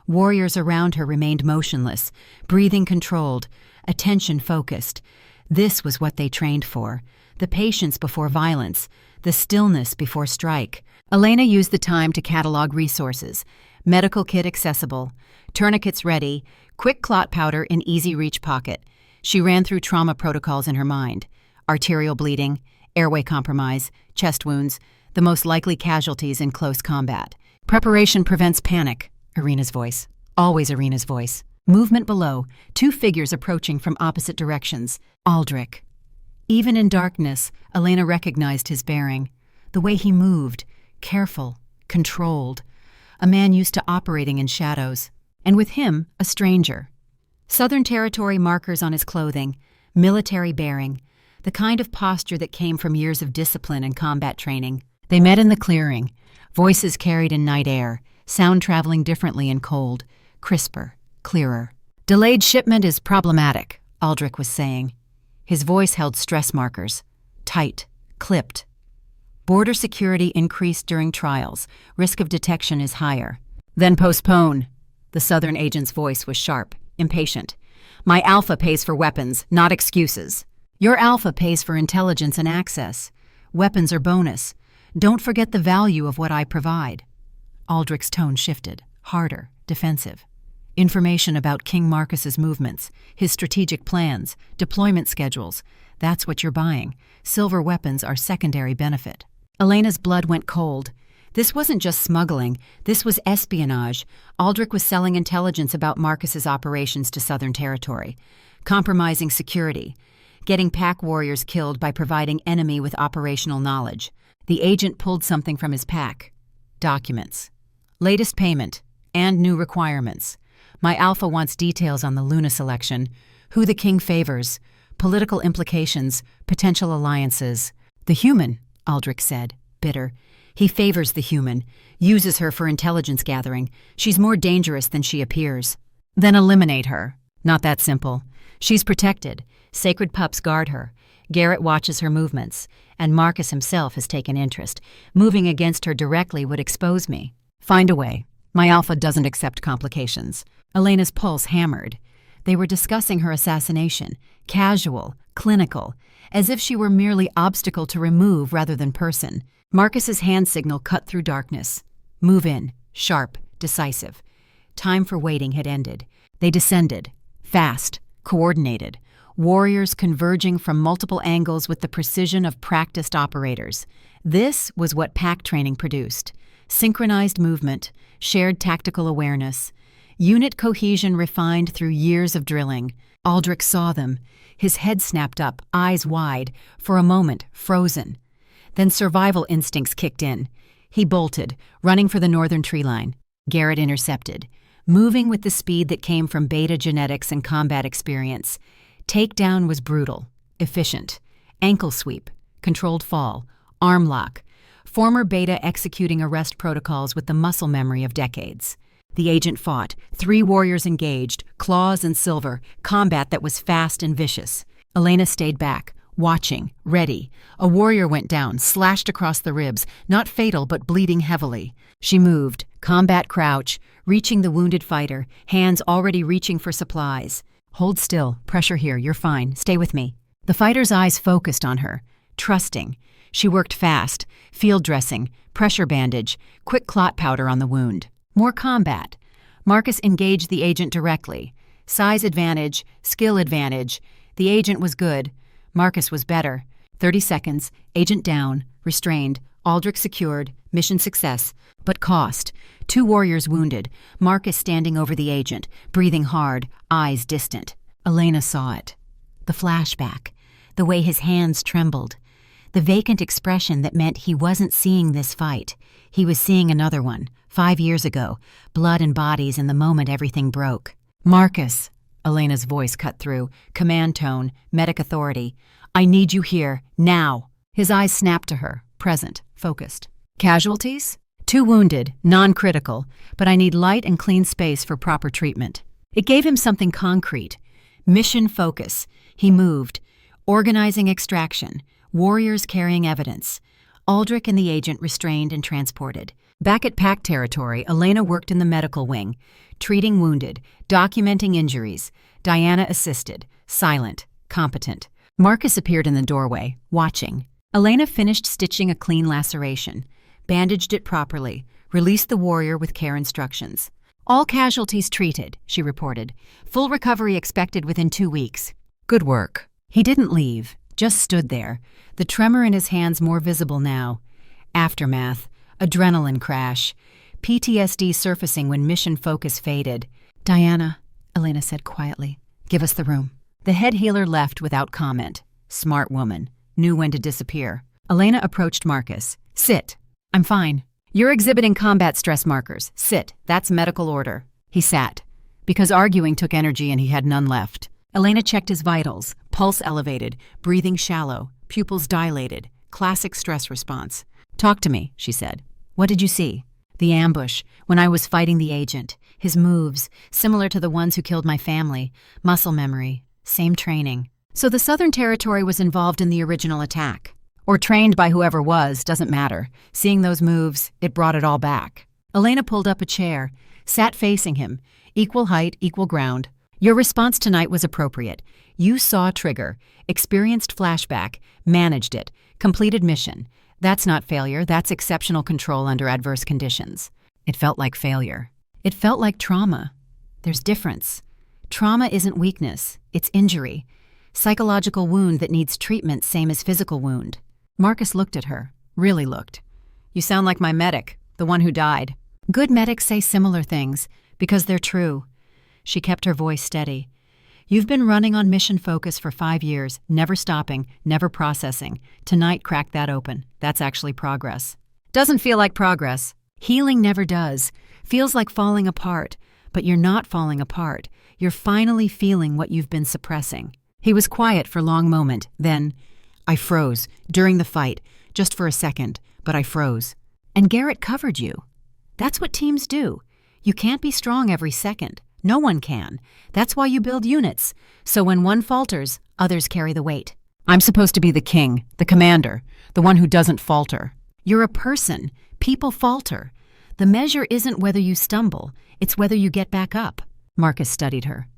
Warriors around her remained motionless, breathing controlled, attention focused. This was what they trained for. The patience before violence, the stillness before strike. Elena used the time to catalog resources. Medical kit accessible, tourniquets ready, quick clot powder in easy reach pocket. She ran through trauma protocols in her mind. Arterial bleeding, airway compromise, chest wounds, the most likely casualties in close combat. Preparation prevents panic, Irina's voice. Always Irina's voice. Movement below, 2 figures approaching from opposite directions. Aldrich. Even in darkness, Elena recognized his bearing. The way he moved, careful, controlled. A man used to operating in shadows. And with him, a stranger. Southern Territory markers on his clothing, military bearing, the kind of posture that came from years of discipline and combat training. They met in the clearing, voices carried in night air, sound traveling differently in cold, crisper, clearer. Delayed shipment is problematic, Aldrich was saying. His voice held stress markers. Tight, clipped. Border security increased during trials. Risk of detection is higher. Then postpone. The Southern agent's voice was sharp, impatient. My Alpha pays for weapons, not excuses. Your Alpha pays for intelligence and access. Weapons are bonus. Don't forget the value of what I provide. Aldrich's tone shifted, harder, defensive. Information about King Marcus's movements, his strategic plans, deployment schedules. That's what you're buying. Silver weapons are secondary benefit. Elena's blood went cold. This wasn't just smuggling. This was espionage. Aldrich was selling intelligence about Marcus's operations to Southern Territory, compromising security, getting pack warriors killed by providing enemy with operational knowledge. The agent pulled something from his pack. Documents. Latest payment and new requirements. My alpha wants details on the Luna selection, who the king favors, political implications, potential alliances. The human, Aldrich said, bitter. He favors the human, uses her for intelligence gathering. She's more dangerous than she appears. Then eliminate her. Not that simple. She's protected. Sacred pups guard her. Garrett watches her movements, and Marcus himself has taken interest. Moving against her directly would expose me. Find a way. My alpha doesn't accept complications. Elena's pulse hammered. They were discussing her assassination, casual, clinical, as if she were merely obstacle to remove rather than person. Marcus's hand signal cut through darkness. Move in, sharp, decisive. Time for waiting had ended. They descended, fast, coordinated, warriors converging from multiple angles with the precision of practiced operators. This was what pack training produced. Synchronized movement, shared tactical awareness, unit cohesion refined through years of drilling. Aldrich saw them. His head snapped up, eyes wide, for a moment, frozen. Then survival instincts kicked in. He bolted, running for the northern tree line. Garrett intercepted, moving with the speed that came from beta genetics and combat experience. Takedown was brutal, efficient. Ankle sweep, controlled fall, arm lock. Former beta executing arrest protocols with the muscle memory of decades. The agent fought, 3 warriors engaged, claws and silver, combat that was fast and vicious. Elena stayed back, watching, ready. A warrior went down, slashed across the ribs, not fatal but bleeding heavily. She moved, combat crouch, reaching the wounded fighter, hands already reaching for supplies. Hold still, pressure here, you're fine, stay with me. The fighter's eyes focused on her, trusting. She worked fast, field dressing, pressure bandage, quick clot powder on the wound. More combat. Marcus engaged the agent directly. Size advantage, skill advantage. The agent was good. Marcus was better. 30 seconds, agent down, restrained, Aldrich secured, mission success. But cost. 2 warriors wounded, Marcus standing over the agent, breathing hard, eyes distant. Elena saw it. The flashback. The way his hands trembled. The vacant expression that meant he wasn't seeing this fight. He was seeing another one, 5 years ago, blood and bodies in the moment everything broke. Marcus, Elena's voice cut through, command tone, medic authority. I need you here, now. His eyes snapped to her, present, focused. Casualties? 2 wounded, non-critical, but I need light and clean space for proper treatment. It gave him something concrete. Mission focus. He moved. Organizing extraction. Warriors carrying evidence. Aldrich and the agent restrained and transported. Back at pack territory, Elena worked in the medical wing, treating wounded, documenting injuries. Diana assisted, silent, competent. Marcus appeared in the doorway, watching. Elena finished stitching a clean laceration, bandaged it properly, released the warrior with care instructions. All casualties treated, she reported. Full recovery expected within 2 weeks. Good work. He didn't leave, just stood there, the tremor in his hands more visible now. Aftermath, adrenaline crash, PTSD surfacing when mission focus faded. Diana, Elena said quietly, give us the room. The head healer left without comment. Smart woman, knew when to disappear. Elena approached Marcus. Sit. I'm fine. You're exhibiting combat stress markers. Sit. That's medical order. He sat, because arguing took energy and he had none left. Elena checked his vitals, pulse elevated, breathing shallow, pupils dilated, classic stress response. Talk to me, she said. What did you see? The ambush, when I was fighting the agent. His moves, similar to the ones who killed my family. Muscle memory, same training. So the Southern Territory was involved in the original attack. Or trained by whoever was, doesn't matter. Seeing those moves, it brought it all back. Elena pulled up a chair, sat facing him. Equal height, equal ground. Your response tonight was appropriate. You saw trigger, experienced flashback, managed it, completed mission. That's not failure, that's exceptional control under adverse conditions. It felt like failure. It felt like trauma. There's difference. Trauma isn't weakness, it's injury. Psychological wound that needs treatment, same as physical wound. Marcus looked at her, really looked. You sound like my medic, the one who died. Good medics say similar things, because they're true. She kept her voice steady. You've been running on mission focus for 5 years, never stopping, never processing. Tonight cracked that open. That's actually progress. Doesn't feel like progress. Healing never does. Feels like falling apart. But you're not falling apart. You're finally feeling what you've been suppressing. He was quiet for a long moment. Then, I froze, during the fight, just for a second, but I froze. And Garrett covered you. That's what teams do. You can't be strong every second. No one can. That's why you build units. So when one falters, others carry the weight. I'm supposed to be the king, the commander, the one who doesn't falter. You're a person. People falter. The measure isn't whether you stumble, it's whether you get back up. Marcus studied her.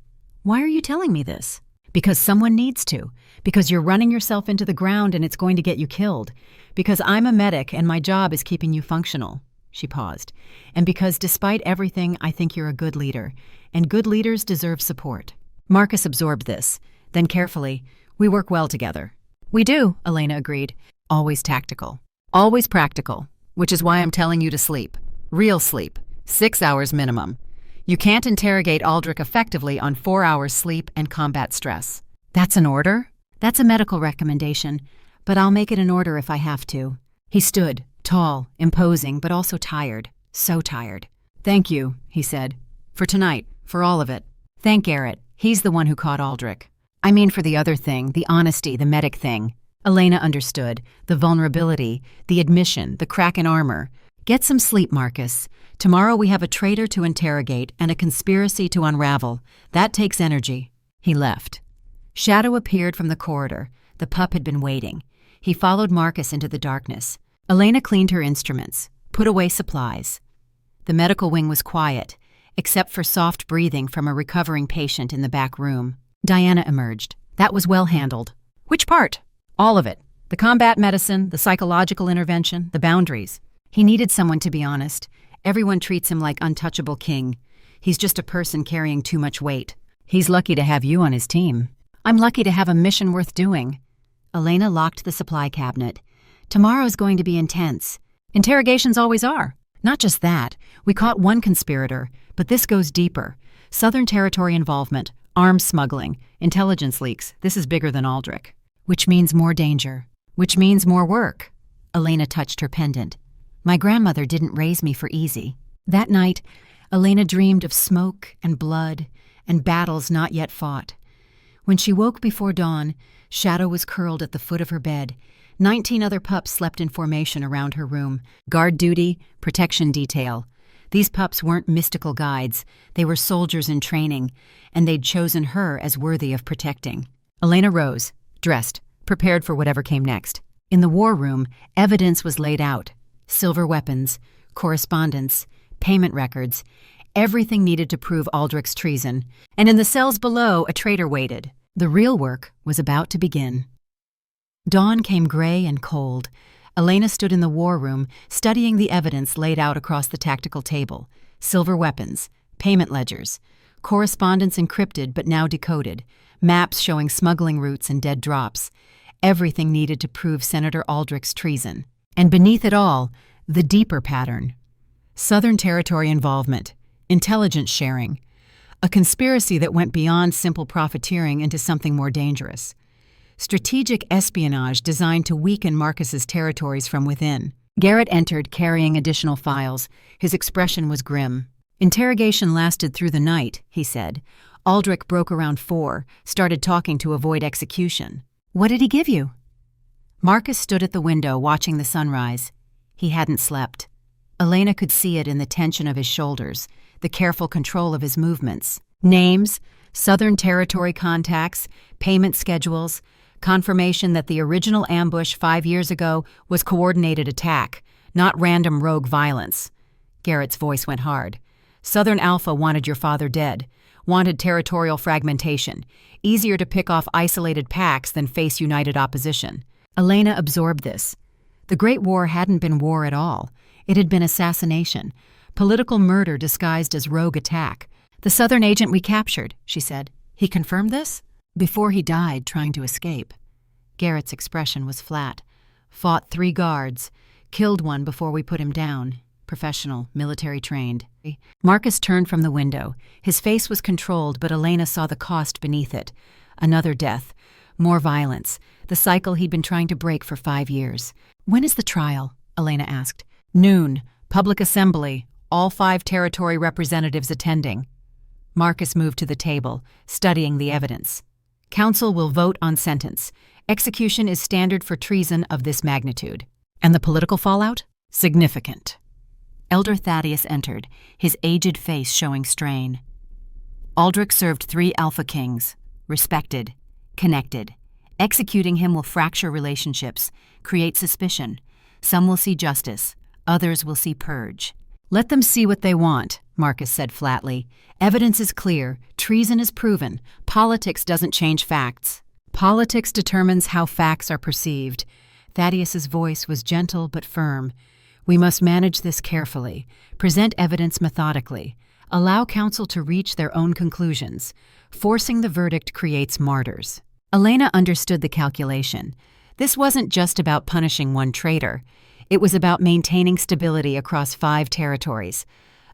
Why are you telling me this? Because someone needs to. Because you're running yourself into the ground and it's going to get you killed. Because I'm a medic and my job is keeping you functional. She paused. And because despite everything, I think you're a good leader. And good leaders deserve support. Marcus absorbed this. Then carefully, we work well together. We do, Elena agreed. Always tactical. Always practical. Which is why I'm telling you to sleep. Real sleep. 6 hours minimum. You can't interrogate Aldrich effectively on 4 hours sleep and combat stress. That's an order? That's a medical recommendation. But I'll make it an order if I have to. He stood, tall, imposing, but also tired. So tired. Thank you, he said. For tonight. For all of it. Thank Garrett. He's the one who caught Aldrich. I mean for the other thing, the honesty, the medic thing. Elena understood. The vulnerability, the admission, the crack in armor. Get some sleep, Marcus. Tomorrow we have a traitor to interrogate and a conspiracy to unravel. That takes energy. He left. Shadow appeared from the corridor. The pup had been waiting. He followed Marcus into the darkness. Elena cleaned her instruments, put away supplies. The medical wing was quiet, except for soft breathing from a recovering patient in the back room. Diana emerged. That was well handled. Which part? All of it. The combat medicine, the psychological intervention, the boundaries. He needed someone to be honest. Everyone treats him like untouchable king. He's just a person carrying too much weight. He's lucky to have you on his team. I'm lucky to have a mission worth doing. Elena locked the supply cabinet. Tomorrow's going to be intense. Interrogations always are. Not just that. We caught one conspirator, but this goes deeper. Southern Territory involvement, arms smuggling, intelligence leaks. This is bigger than Aldrich. Which means more danger. Which means more work. Elena touched her pendant. My grandmother didn't raise me for easy. That night, Elena dreamed of smoke and blood and battles not yet fought. When she woke before dawn, Shadow was curled at the foot of her bed. 19 other pups slept in formation around her room. Guard duty, protection detail. These pups weren't mystical guides. They were soldiers in training, and they'd chosen her as worthy of protecting. Elena rose, dressed, prepared for whatever came next. In the war room, evidence was laid out. Silver weapons, correspondence, payment records, everything needed to prove Aldrich's treason. And in the cells below, a traitor waited. The real work was about to begin. Dawn came gray and cold. Elena stood in the war room, studying the evidence laid out across the tactical table. Silver weapons, payment ledgers, correspondence encrypted but now decoded, maps showing smuggling routes and dead drops. Everything needed to prove Senator Aldrich's treason. And beneath it all, the deeper pattern. Southern Territory involvement, intelligence sharing, a conspiracy that went beyond simple profiteering into something more dangerous. Strategic espionage designed to weaken Marcus's territories from within. Garrett entered, carrying additional files. His expression was grim. Interrogation lasted through the night, he said. Aldrich broke around 4, started talking to avoid execution. What did he give you? Marcus stood at the window watching the sunrise. He hadn't slept. Elena could see it in the tension of his shoulders, the careful control of his movements. Names, Southern Territory contacts, payment schedules, confirmation that the original ambush 5 years ago was coordinated attack, not random rogue violence. Garrett's voice went hard. Southern Alpha wanted your father dead, wanted territorial fragmentation, easier to pick off isolated packs than face united opposition. Elena absorbed this. The Great War hadn't been war at all. It had been assassination, Political murder disguised as rogue attack. "The Southern agent we captured," she said. "He confirmed this?" "Before he died trying to escape." Garrett's expression was flat. "Fought 3 guards. Killed one before we put him down. Professional, military trained." Marcus turned from the window. His face was controlled, but Elena saw the cost beneath it. Another death. More violence. The cycle he'd been trying to break for 5 years. "When is the trial?" Elena asked. "Noon. Public assembly. All 5 territory representatives attending." Marcus moved to the table, studying the evidence. "Council will vote on sentence. Execution is standard for treason of this magnitude." "And the political fallout?" "Significant." Elder Thaddeus entered, his aged face showing strain. "Aldrich served 3 Alpha Kings. Respected. Connected. Executing him will fracture relationships, create suspicion. Some will see justice. Others will see purge." "Let them see what they want," Marcus said flatly. "Evidence is clear. Treason is proven. Politics doesn't change facts. Politics determines how facts are perceived." Thaddeus's voice was gentle but firm. "We must manage this carefully. Present evidence methodically. Allow counsel to reach their own conclusions. Forcing the verdict creates martyrs." Elena understood the calculation. This wasn't just about punishing one traitor. It was about maintaining stability across 5 territories,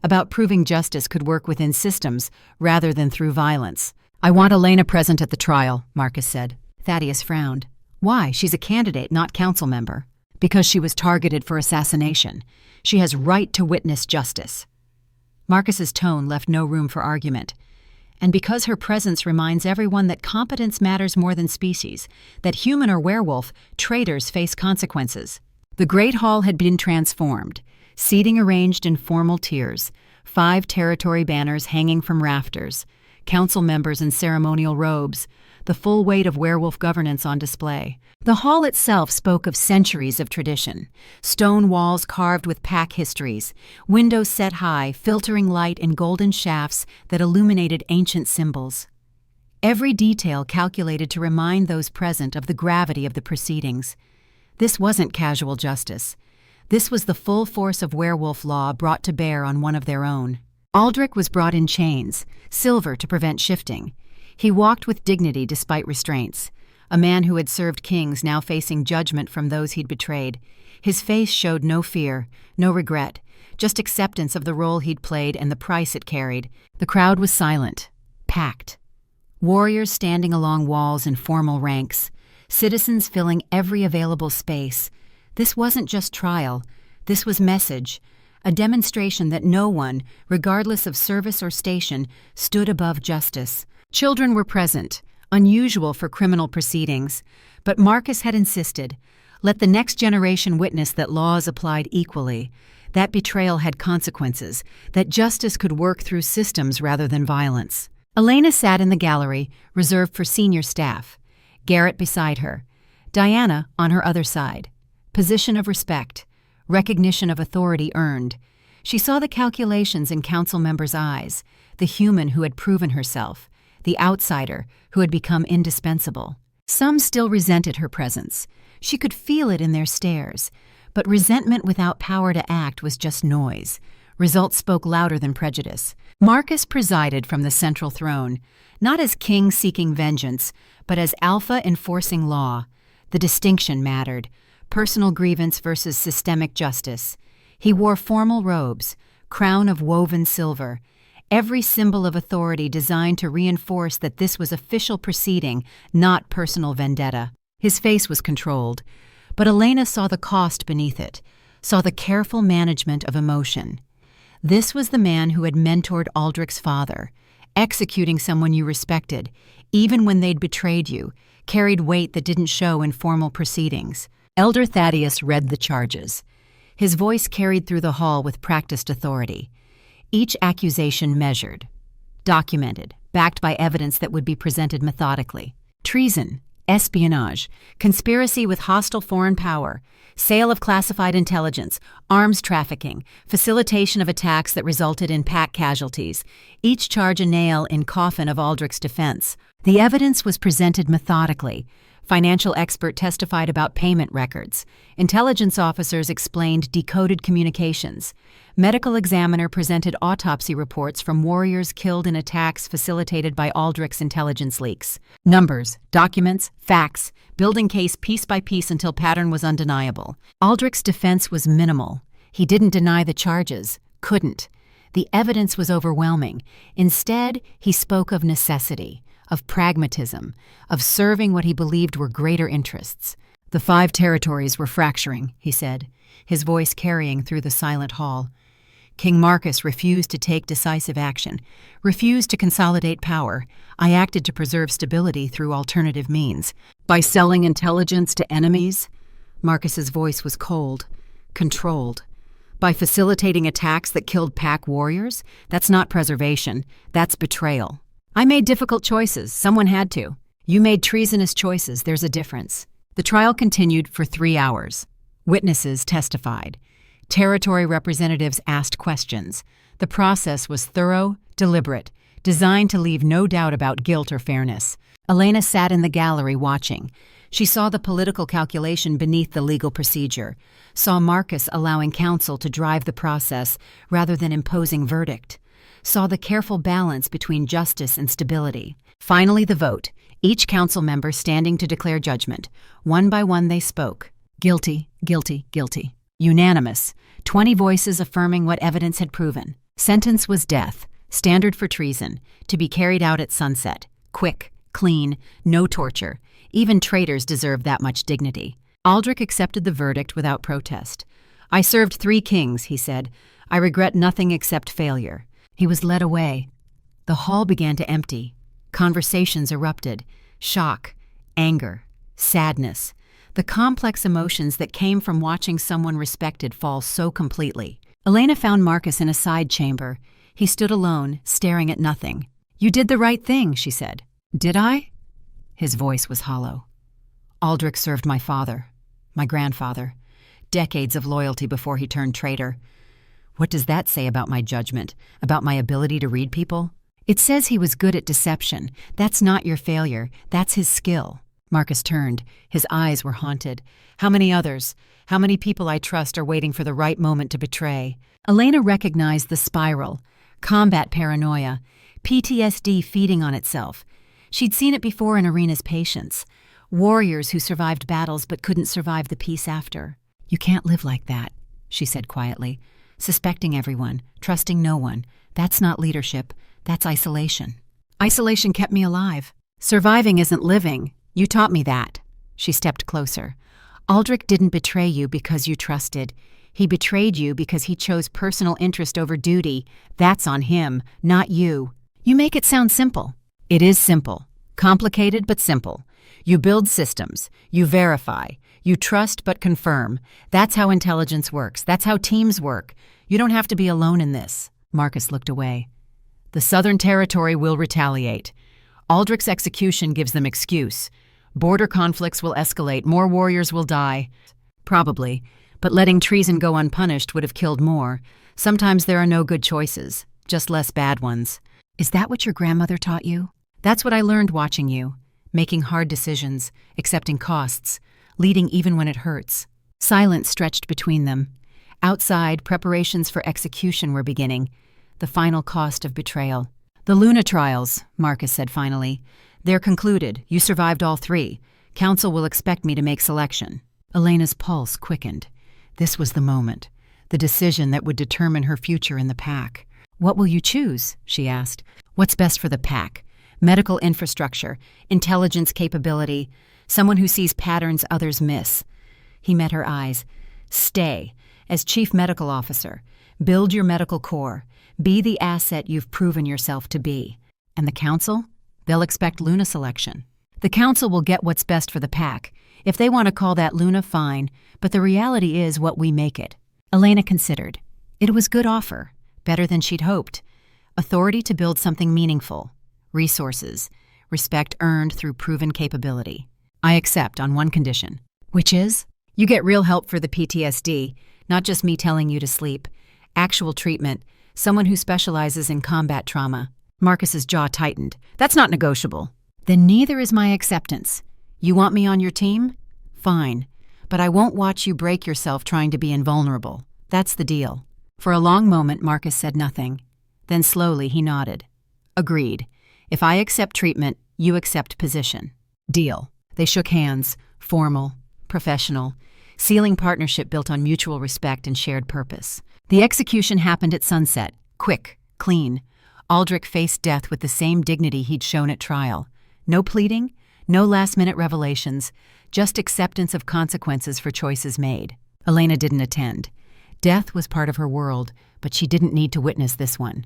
about proving justice could work within systems rather than through violence. "I want Elena present at the trial," Marcus said. Thaddeus frowned. "Why? She's a candidate, not council member." "Because she was targeted for assassination. She has right to witness justice." Marcus's tone left no room for argument. "And because her presence reminds everyone that competence matters more than species, that human or werewolf, traitors face consequences." The Great Hall had been transformed, seating arranged in formal tiers, 5 territory banners hanging from rafters, council members in ceremonial robes, the full weight of werewolf governance on display. The hall itself spoke of centuries of tradition, stone walls carved with pack histories, windows set high, filtering light in golden shafts that illuminated ancient symbols. Every detail calculated to remind those present of the gravity of the proceedings. This wasn't casual justice. This was the full force of werewolf law brought to bear on one of their own. Aldrich was brought in chains, silver to prevent shifting. He walked with dignity despite restraints. A man who had served kings now facing judgment from those he'd betrayed. His face showed no fear, no regret, just acceptance of the role he'd played and the price it carried. The crowd was silent, packed. Warriors standing along walls in formal ranks, citizens filling every available space. This wasn't just trial. This was message, a demonstration that no one, regardless of service or station, stood above justice. Children were present, unusual for criminal proceedings, but Marcus had insisted, let the next generation witness that laws applied equally, that betrayal had consequences, that justice could work through systems rather than violence. Elena sat in the gallery, reserved for senior staff, Garrett beside her, Diana on her other side. Position of respect, recognition of authority earned. She saw the calculations in council members' eyes, the human who had proven herself, the outsider who had become indispensable. Some still resented her presence. She could feel it in their stares, but resentment without power to act was just noise. Results spoke louder than prejudice. Marcus presided from the central throne, not as king seeking vengeance, but as alpha enforcing law. The distinction mattered, personal grievance versus systemic justice. He wore formal robes, crown of woven silver, every symbol of authority designed to reinforce that this was official proceeding, not personal vendetta. His face was controlled, but Elena saw the cost beneath it, saw the careful management of emotion. This was the man who had mentored Aldrich's father, executing someone you respected, even when they'd betrayed you, carried weight that didn't show in formal proceedings. Elder Thaddeus read the charges. His voice carried through the hall with practiced authority. Each accusation measured, documented, backed by evidence that would be presented methodically. Treason, espionage, conspiracy with hostile foreign power, sale of classified intelligence, arms trafficking, facilitation of attacks that resulted in pack casualties, each charge a nail in coffin of Aldrich's defense. The evidence was presented methodically, Financial expert testified about payment records. Intelligence officers explained decoded communications. Medical examiner presented autopsy reports from warriors killed in attacks facilitated by Aldrich's intelligence leaks. Numbers, documents, facts, building case piece by piece until pattern was undeniable. Aldrich's defense was minimal. He didn't deny the charges. Couldn't. The evidence was overwhelming. Instead, he spoke of necessity, of pragmatism, of serving what he believed were greater interests. The 5 territories were fracturing, he said, his voice carrying through the silent hall. King Marcus refused to take decisive action, refused to consolidate power. I acted to preserve stability through alternative means. By selling intelligence to enemies? Marcus's voice was cold, controlled. By facilitating attacks that killed pack warriors? That's not preservation, that's betrayal. I made difficult choices, someone had to. You made treasonous choices, there's a difference. The trial continued for 3 hours. Witnesses testified. Territory representatives asked questions. The process was thorough, deliberate, designed to leave no doubt about guilt or fairness. Elena sat in the gallery watching. She saw the political calculation beneath the legal procedure, saw Marcus allowing counsel to drive the process rather than imposing verdict, saw the careful balance between justice and stability. Finally, the vote, each council member standing to declare judgment. One by one they spoke. Guilty, guilty, guilty. Unanimous, 20 voices affirming what evidence had proven. Sentence was death, standard for treason, to be carried out at sunset. Quick, clean, no torture. Even traitors deserved that much dignity. Aldrich accepted the verdict without protest. I served 3 kings, he said. I regret nothing except failure. He was led away. The hall began to empty. Conversations erupted. Shock, anger, sadness. The complex emotions that came from watching someone respected fall so completely. Elena found Marcus in a side chamber. He stood alone, staring at nothing. You did the right thing, she said. Did I? His voice was hollow. Aldrich served my father, my grandfather. Decades of loyalty before he turned traitor. What does that say about my judgment, about my ability to read people? It says he was good at deception. That's not your failure, that's his skill. Marcus turned. His eyes were haunted. How many others? How many people I trust are waiting for the right moment to betray? Elena recognized the spiral. Combat paranoia. PTSD feeding on itself. She'd seen it before in Arena's patients. Warriors who survived battles but couldn't survive the peace after. You can't live like that, she said quietly. Suspecting everyone, trusting no one. That's not leadership. That's isolation. Isolation kept me alive. Surviving isn't living. You taught me that. She stepped closer. Aldrich didn't betray you because you trusted. He betrayed you because he chose personal interest over duty. That's on him, not you. You make it sound simple. It is simple. Complicated but simple. You build systems. You verify. You trust but confirm. That's how intelligence works. That's how teams work. You don't have to be alone in this. Marcus looked away. The Southern Territory will retaliate. Aldrich's execution gives them excuse. Border conflicts will escalate. More warriors will die. Probably. But letting treason go unpunished would have killed more. Sometimes there are no good choices, just less bad ones. Is that what your grandmother taught you? That's what I learned watching you. Making hard decisions, accepting costs, leading even when it hurts. Silence stretched between them. Outside, preparations for execution were beginning. The final cost of betrayal. The Luna trials, Marcus said finally. They're concluded. You survived all 3. Council will expect me to make selection. Elena's pulse quickened. This was the moment. The decision that would determine her future in the pack. What will you choose? She asked. What's best for the pack? Medical infrastructure, intelligence capability, someone who sees patterns others miss. He met her eyes. Stay. As chief medical officer. Build your medical corps. Be the asset you've proven yourself to be. And the council? They'll expect Luna selection. The council will get what's best for the pack. If they want to call that Luna, fine, but the reality is what we make it. Elena considered. It was good offer, better than she'd hoped. Authority to build something meaningful. Resources. Respect earned through proven capability. I accept on one condition. Which is? You get real help for the PTSD, not just me telling you to sleep. Actual treatment. Someone who specializes in combat trauma. Marcus's jaw tightened. That's not negotiable. Then neither is my acceptance. You want me on your team? Fine, but I won't watch you break yourself trying to be invulnerable. That's the deal." For a long moment, Marcus said nothing. Then slowly he nodded. "Agreed. If I accept treatment, you accept position. Deal." They shook hands, formal, professional, sealing partnership built on mutual respect and shared purpose. The execution happened at sunset, quick, clean. Aldrich faced death with the same dignity he'd shown at trial. No pleading, no last-minute revelations, just acceptance of consequences for choices made. Elena didn't attend. Death was part of her world, but she didn't need to witness this one.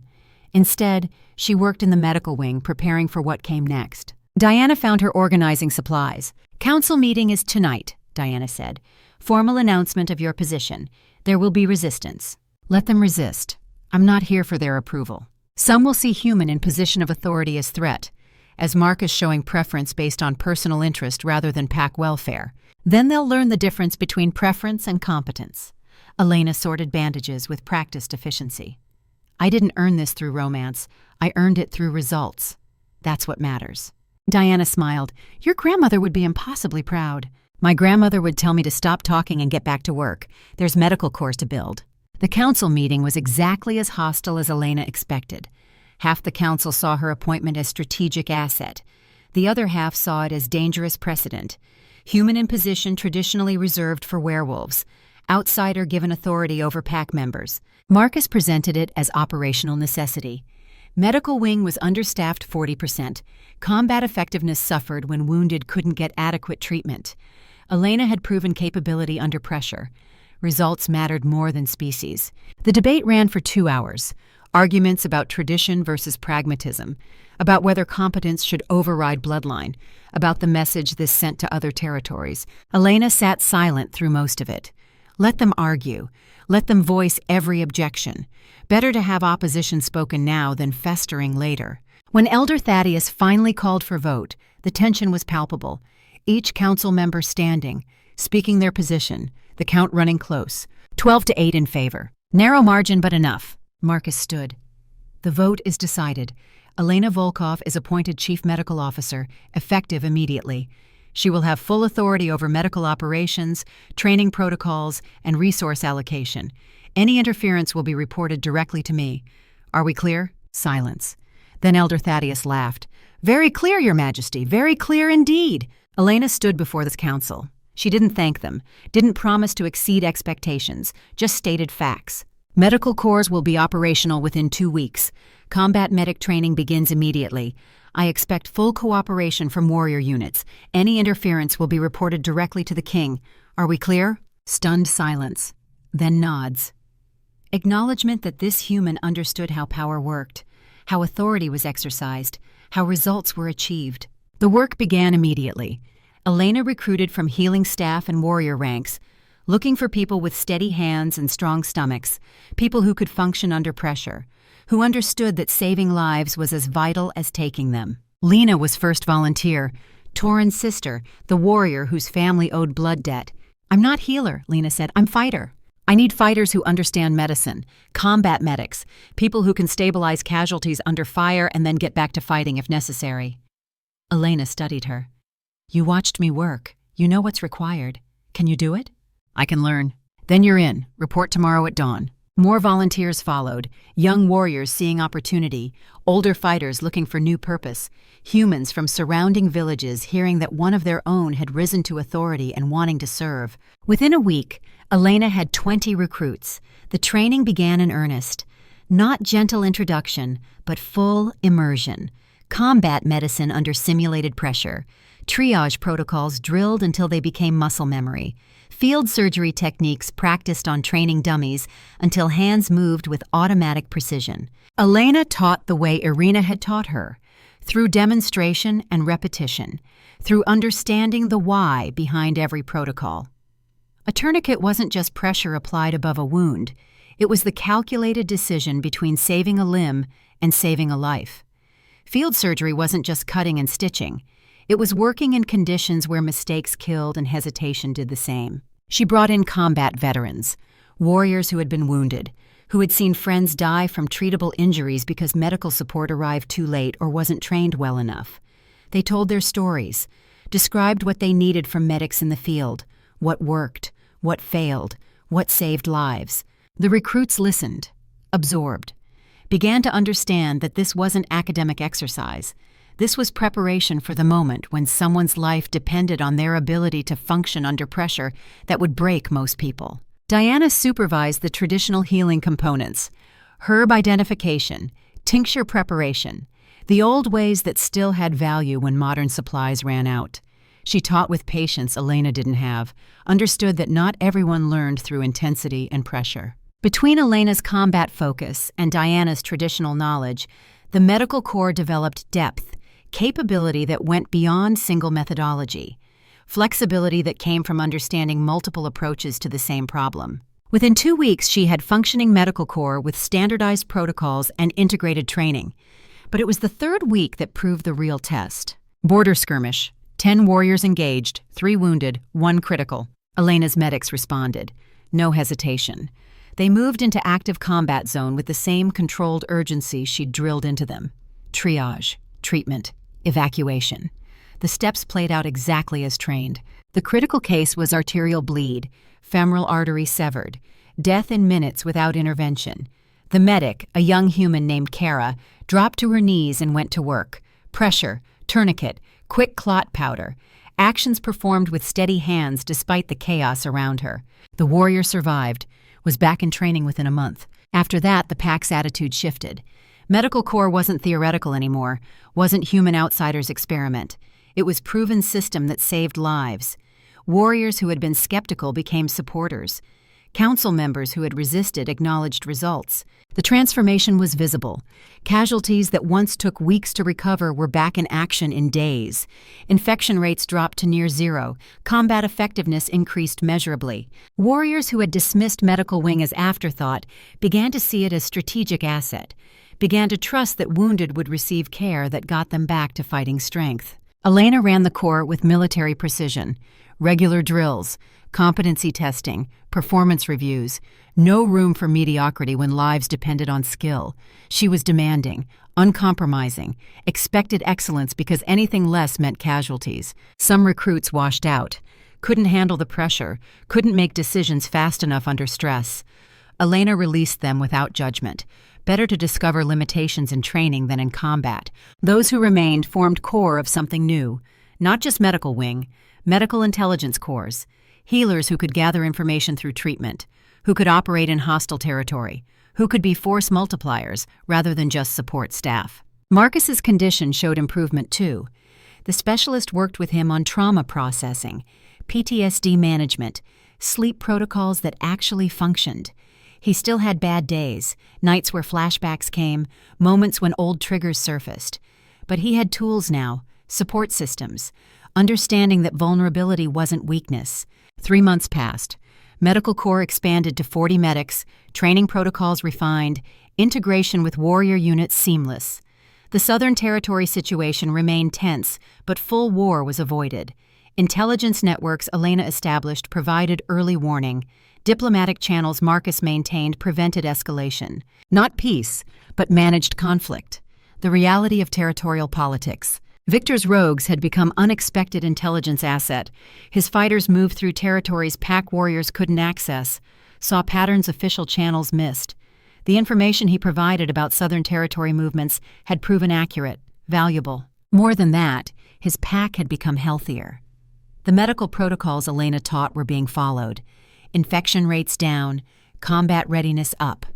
Instead, she worked in the medical wing, preparing for what came next. Diana found her organizing supplies. "Council meeting is tonight," Diana said. "Formal announcement of your position. There will be resistance. Let them resist. I'm not here for their approval. Some will see human in position of authority as threat, as Marcus showing preference based on personal interest rather than pack welfare. Then they'll learn the difference between preference and competence." Elena sorted bandages with practiced efficiency. "I didn't earn this through romance. I earned it through results. That's what matters." Diana smiled. "Your grandmother would be impossibly proud." "My grandmother would tell me to stop talking and get back to work. There's medical corps to build." The council meeting was exactly as hostile as Elena expected. Half the council saw her appointment as strategic asset. The other half saw it as dangerous precedent. Human in position traditionally reserved for werewolves. Outsider given authority over pack members. Marcus presented it as operational necessity. Medical wing was understaffed 40%. Combat effectiveness suffered when wounded couldn't get adequate treatment. Elena had proven capability under pressure. Results mattered more than species. The debate ran for 2 hours. Arguments about tradition versus pragmatism, about whether competence should override bloodline, about the message this sent to other territories. Elena sat silent through most of it. Let them argue. Let them voice every objection. Better to have opposition spoken now than festering later. When Elder Thaddeus finally called for vote, the tension was palpable. Each council member standing, speaking their position, the count running close. 12-8 in favor. Narrow margin, but enough. Marcus stood. "The vote is decided. Elena Volkov is appointed Chief Medical Officer, effective immediately. She will have full authority over medical operations, training protocols, and resource allocation. Any interference will be reported directly to me. Are we clear?" Silence. Then Elder Thaddeus laughed. "Very clear, Your Majesty, very clear indeed." Elena stood before this council. She didn't thank them, didn't promise to exceed expectations, just stated facts. Medical corps will be operational within 2 weeks. Combat medic training begins immediately. I expect full cooperation from warrior units. Any interference will be reported directly to the king. Are we clear? Stunned silence. Then nods. Acknowledgement that this human understood how power worked, how authority was exercised, how results were achieved. The work began immediately. Elena recruited from healing staff and warrior ranks, looking for people with steady hands and strong stomachs, people who could function under pressure, who understood that saving lives was as vital as taking them. Lena was first volunteer, Torin's sister, the warrior whose family owed blood debt. "I'm not healer," Lena said. "I'm fighter. I need fighters who understand medicine, combat medics, people who can stabilize casualties under fire and then get back to fighting if necessary." Elena studied her. "You watched me work. You know what's required. Can you do it?" "I can learn." "Then you're in. Report tomorrow at dawn." More volunteers followed, young warriors seeing opportunity, older fighters looking for new purpose, humans from surrounding villages hearing that one of their own had risen to authority and wanting to serve. Within a week, Elena had 20 recruits. The training began in earnest. Not gentle introduction, but full immersion. Combat medicine under simulated pressure. Triage protocols drilled until they became muscle memory. Field surgery techniques practiced on training dummies until hands moved with automatic precision. Elena taught the way Irina had taught her, through demonstration and repetition, through understanding the why behind every protocol. A tourniquet wasn't just pressure applied above a wound. It was the calculated decision between saving a limb and saving a life. Field surgery wasn't just cutting and stitching. It was working in conditions where mistakes killed and hesitation did the same. She brought in combat veterans, warriors who had been wounded, who had seen friends die from treatable injuries because medical support arrived too late or wasn't trained well enough. They told their stories, described what they needed from medics in the field, what worked, what failed, what saved lives. The recruits listened, absorbed, began to understand that this wasn't academic exercise. This was preparation for the moment when someone's life depended on their ability to function under pressure that would break most people. Diana supervised the traditional healing components: herb identification, tincture preparation, the old ways that still had value when modern supplies ran out. She taught with patience Elena didn't have, understood that not everyone learned through intensity and pressure. Between Elena's combat focus and Diana's traditional knowledge, the medical corps developed depth, capability that went beyond single methodology, flexibility that came from understanding multiple approaches to the same problem. Within 2 weeks, she had functioning medical corps with standardized protocols and integrated training. But it was the third week that proved the real test. Border skirmish. 10 warriors engaged, 3 wounded, 1 critical. Elena's medics responded. No hesitation. They moved into active combat zone with the same controlled urgency she'd drilled into them. Triage, treatment, evacuation. The steps played out exactly as trained. The critical case was arterial bleed, femoral artery severed, death in minutes without intervention. The medic, a young human named Kara, dropped to her knees and went to work. Pressure, tourniquet, quick clot powder. Actions performed with steady hands despite the chaos around her. The warrior survived, was back in training within a month. After that, the pack's attitude shifted. Medical corps wasn't theoretical anymore, wasn't human outsiders' experiment. It was proven system that saved lives. Warriors who had been skeptical became supporters. Council members who had resisted acknowledged results. The transformation was visible. Casualties that once took weeks to recover were back in action in days. Infection rates dropped to near zero. Combat effectiveness increased measurably. Warriors who had dismissed medical wing as afterthought began to see it as strategic asset, began to trust that wounded would receive care that got them back to fighting strength. Elena ran the corps with military precision. Regular drills, competency testing, performance reviews. No room for mediocrity when lives depended on skill. She was demanding, uncompromising, expected excellence because anything less meant casualties. Some recruits washed out, couldn't handle the pressure, couldn't make decisions fast enough under stress. Elena released them without judgment. Better to discover limitations in training than in combat. Those who remained formed core of something new, not just medical wing, medical intelligence corps, healers who could gather information through treatment, who could operate in hostile territory, who could be force multipliers rather than just support staff. Marcus's condition showed improvement too. The specialist worked with him on trauma processing, PTSD management, sleep protocols that actually functioned. He still had bad days, nights where flashbacks came, moments when old triggers surfaced. But he had tools now, support systems, understanding that vulnerability wasn't weakness. 3 months passed. Medical corps expanded to 40 medics, training protocols refined, integration with warrior units seamless. The Southern Territory situation remained tense, but full war was avoided. Intelligence networks Elena established provided early warning. Diplomatic channels Marcus maintained prevented escalation. Not peace, but managed conflict. The reality of territorial politics. Victor's rogues had become unexpected intelligence asset. His fighters moved through territories pack warriors couldn't access, saw patterns official channels missed. The information he provided about Southern Territory movements had proven accurate, valuable. More than that, his pack had become healthier. The medical protocols Elena taught were being followed. Infection rates down, combat readiness up.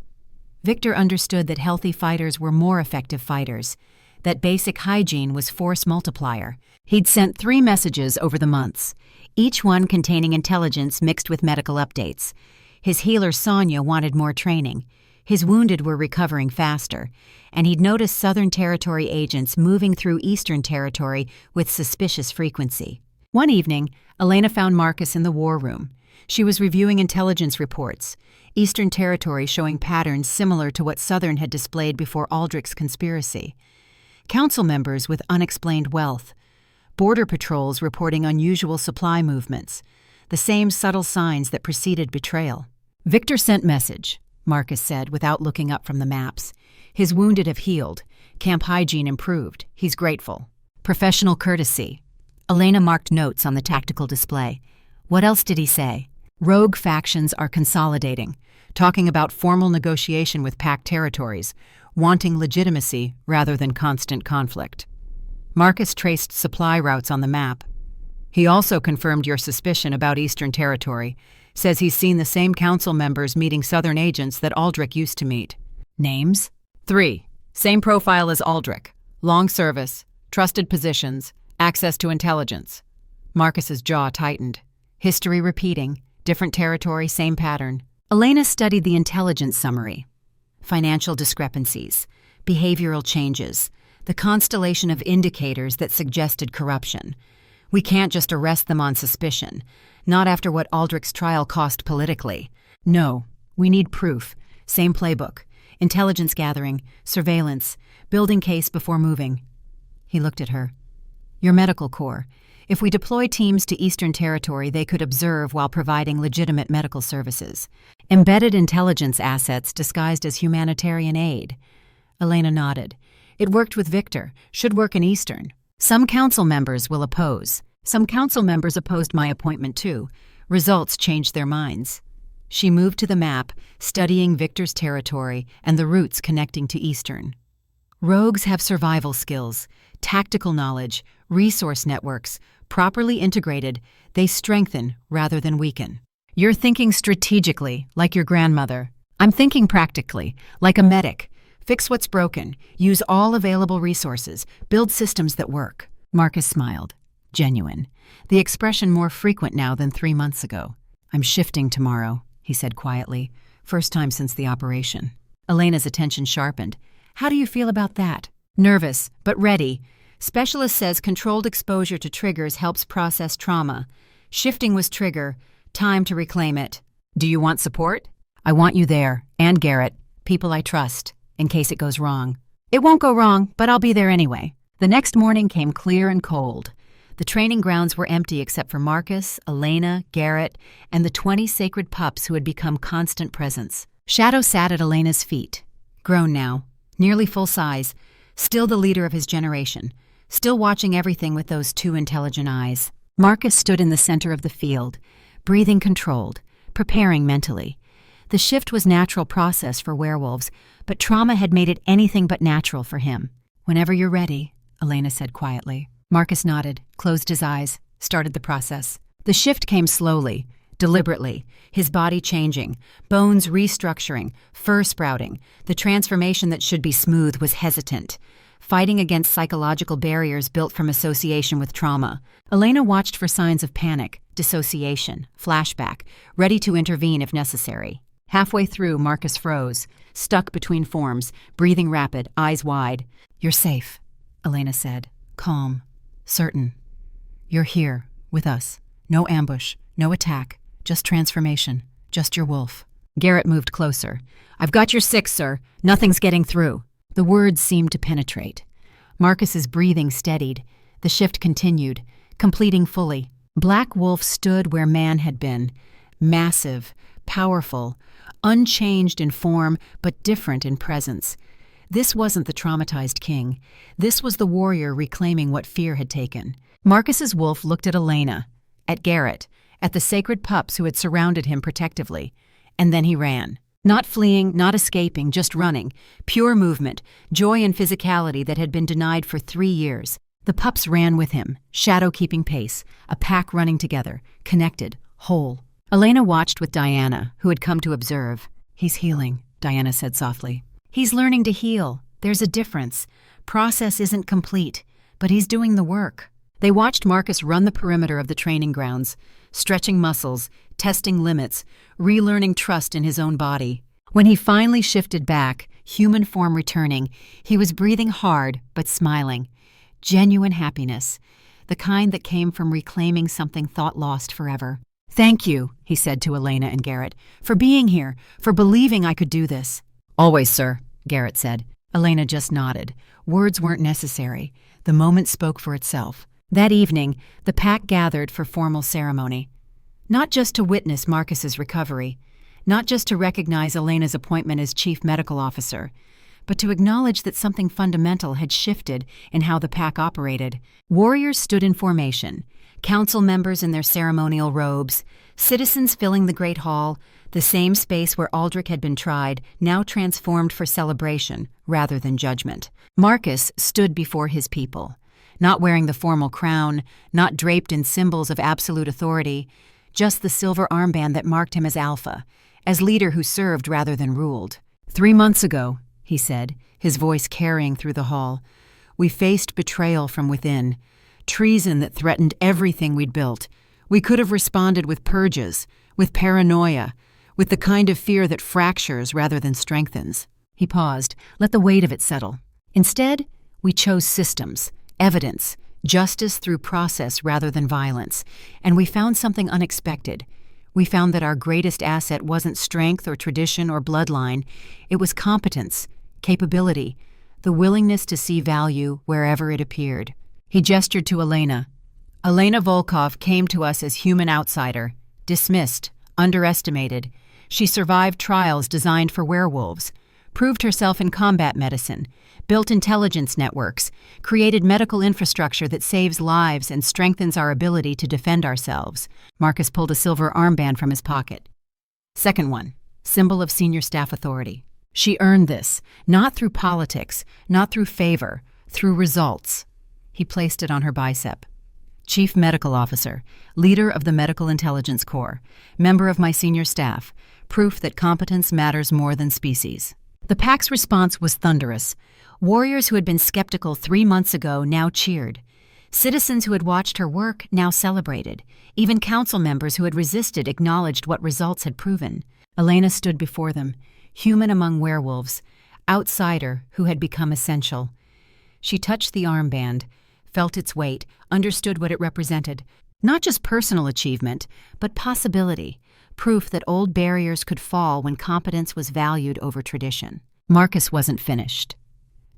Victor understood that healthy fighters were more effective fighters, that basic hygiene was force multiplier. He'd sent 3 messages over the months, each one containing intelligence mixed with medical updates. His healer Sonia wanted more training. His wounded were recovering faster, and he'd noticed Southern Territory agents moving through Eastern Territory with suspicious frequency. One evening, Elena found Marcus in the war room. She was reviewing intelligence reports, Eastern Territory showing patterns similar to what Southern had displayed before Aldrich's conspiracy. Council members with unexplained wealth, border patrols reporting unusual supply movements, the same subtle signs that preceded betrayal. Victor sent message, Marcus said without looking up from the maps. His wounded have healed. Camp hygiene improved. He's grateful. Professional courtesy. Elena marked notes on the tactical display. What else did he say? Rogue factions are consolidating, talking about formal negotiation with packed territories, wanting legitimacy rather than constant conflict. Marcus traced supply routes on the map. He also confirmed your suspicion about Eastern Territory, says he's seen the same council members meeting Southern agents that Aldrich used to meet. Names? 3. Same profile as Aldrich. Long service, trusted positions, access to intelligence. Marcus's jaw tightened. History repeating, different territory, same pattern. Elena studied the intelligence summary. Financial discrepancies, behavioral changes, the constellation of indicators that suggested corruption. We can't just arrest them on suspicion, not after what Aldrich's trial cost politically. No, we need proof. Same playbook. Intelligence gathering, surveillance, building case before moving. He looked at her. Your medical corps. If we deploy teams to Eastern Territory, they could observe while providing legitimate medical services. Embedded intelligence assets disguised as humanitarian aid. Elena nodded. It worked with Victor. Should work in Eastern. Some council members will oppose. Some council members opposed my appointment too. Results changed their minds. She moved to the map, studying Victor's territory and the routes connecting to Eastern. Rogues have survival skills, tactical knowledge, resource networks. Properly integrated, they strengthen rather than weaken. You're thinking strategically, like your grandmother. I'm thinking practically, like a medic. Fix what's broken, use all available resources, build systems that work. Marcus smiled. Genuine. The expression more frequent now than 3 months ago. I'm shifting tomorrow, he said quietly. First time since the operation. Elena's attention sharpened. How do you feel about that? Nervous, but ready. Specialist says controlled exposure to triggers helps process trauma. Shifting was trigger. Time to reclaim it. Do you want support? I want you there, and Garrett, people I trust, in case it goes wrong. It won't go wrong, but I'll be there anyway. The next morning came clear and cold. The training grounds were empty except for Marcus, Elena, Garrett, and the 20 sacred pups who had become constant presence. Shadow sat at Elena's feet. Grown now, nearly full size, still the leader of his generation, still watching everything with those 2 intelligent eyes. Marcus stood in the center of the field, breathing controlled, preparing mentally. The shift was natural process for werewolves, but trauma had made it anything but natural for him. Whenever you're ready, Elena said quietly. Marcus nodded, closed his eyes, started the process. The shift came slowly, deliberately, his body changing, bones restructuring, fur sprouting. The transformation that should be smooth was hesitant, fighting against psychological barriers built from association with trauma. Elena watched for signs of panic, dissociation, flashback, ready to intervene if necessary. Halfway through, Marcus froze, stuck between forms, breathing rapid, eyes wide. You're safe, Elena said, calm, certain. You're here, with us. No ambush, no attack, just transformation, just your wolf. Garrett moved closer. I've got your 6, sir. Nothing's getting through. The words seemed to penetrate. Marcus's breathing steadied. The shift continued, completing fully. Black Wolf stood where man had been, massive, powerful, unchanged in form but different in presence. This wasn't the traumatized king. This was the warrior reclaiming what fear had taken. Marcus's wolf looked at Elena, at Garrett, at the sacred pups who had surrounded him protectively, and then he ran. Not fleeing, not escaping, just running. Pure movement, joy and physicality that had been denied for 3 years. The pups ran with him, shadow keeping pace, a pack running together, connected, whole. Elena watched with Diana, who had come to observe. He's healing, Diana said softly. He's learning to heal. There's a difference. Process isn't complete, but he's doing the work. They watched Marcus run the perimeter of the training grounds, stretching muscles, testing limits, relearning trust in his own body. When he finally shifted back, human form returning, he was breathing hard but smiling. Genuine happiness, the kind that came from reclaiming something thought lost forever. Thank you, he said to Elena and Garrett, for being here, for believing I could do this. Always, sir, Garrett said. Elena just nodded. Words weren't necessary. The moment spoke for itself. That evening, the pack gathered for formal ceremony. Not just to witness Marcus's recovery, not just to recognize Elena's appointment as chief medical officer, but to acknowledge that something fundamental had shifted in how the pack operated. Warriors stood in formation, council members in their ceremonial robes, citizens filling the great hall, the same space where Aldrich had been tried, now transformed for celebration rather than judgment. Marcus stood before his people, not wearing the formal crown, not draped in symbols of absolute authority, just the silver armband that marked him as alpha, as leader who served rather than ruled. 3 months ago, he said, his voice carrying through the hall, we faced betrayal from within, treason that threatened everything we'd built. We could have responded with purges, with paranoia, with the kind of fear that fractures rather than strengthens. He paused, let the weight of it settle. Instead, we chose systems, evidence, justice through process rather than violence, and we found something unexpected. We found that our greatest asset wasn't strength or tradition or bloodline, it was competence, capability, the willingness to see value wherever it appeared. He gestured to Elena. Elena Volkov came to us as human outsider, dismissed, underestimated. She survived trials designed for werewolves, proved herself in combat medicine, built intelligence networks, created medical infrastructure that saves lives and strengthens our ability to defend ourselves. Marcus pulled a silver armband from his pocket. Second one, symbol of senior staff authority. She earned this, not through politics, not through favor, through results. He placed it on her bicep. Chief Medical Officer, leader of the Medical Intelligence Corps, member of my senior staff, proof that competence matters more than species. The pack's response was thunderous. Warriors who had been skeptical 3 months ago now cheered. Citizens who had watched her work now celebrated. Even council members who had resisted acknowledged what results had proven. Elena stood before them, human among werewolves, outsider who had become essential. She touched the armband, felt its weight, understood what it represented. Not just personal achievement, but possibility, proof that old barriers could fall when competence was valued over tradition. Marcus wasn't finished.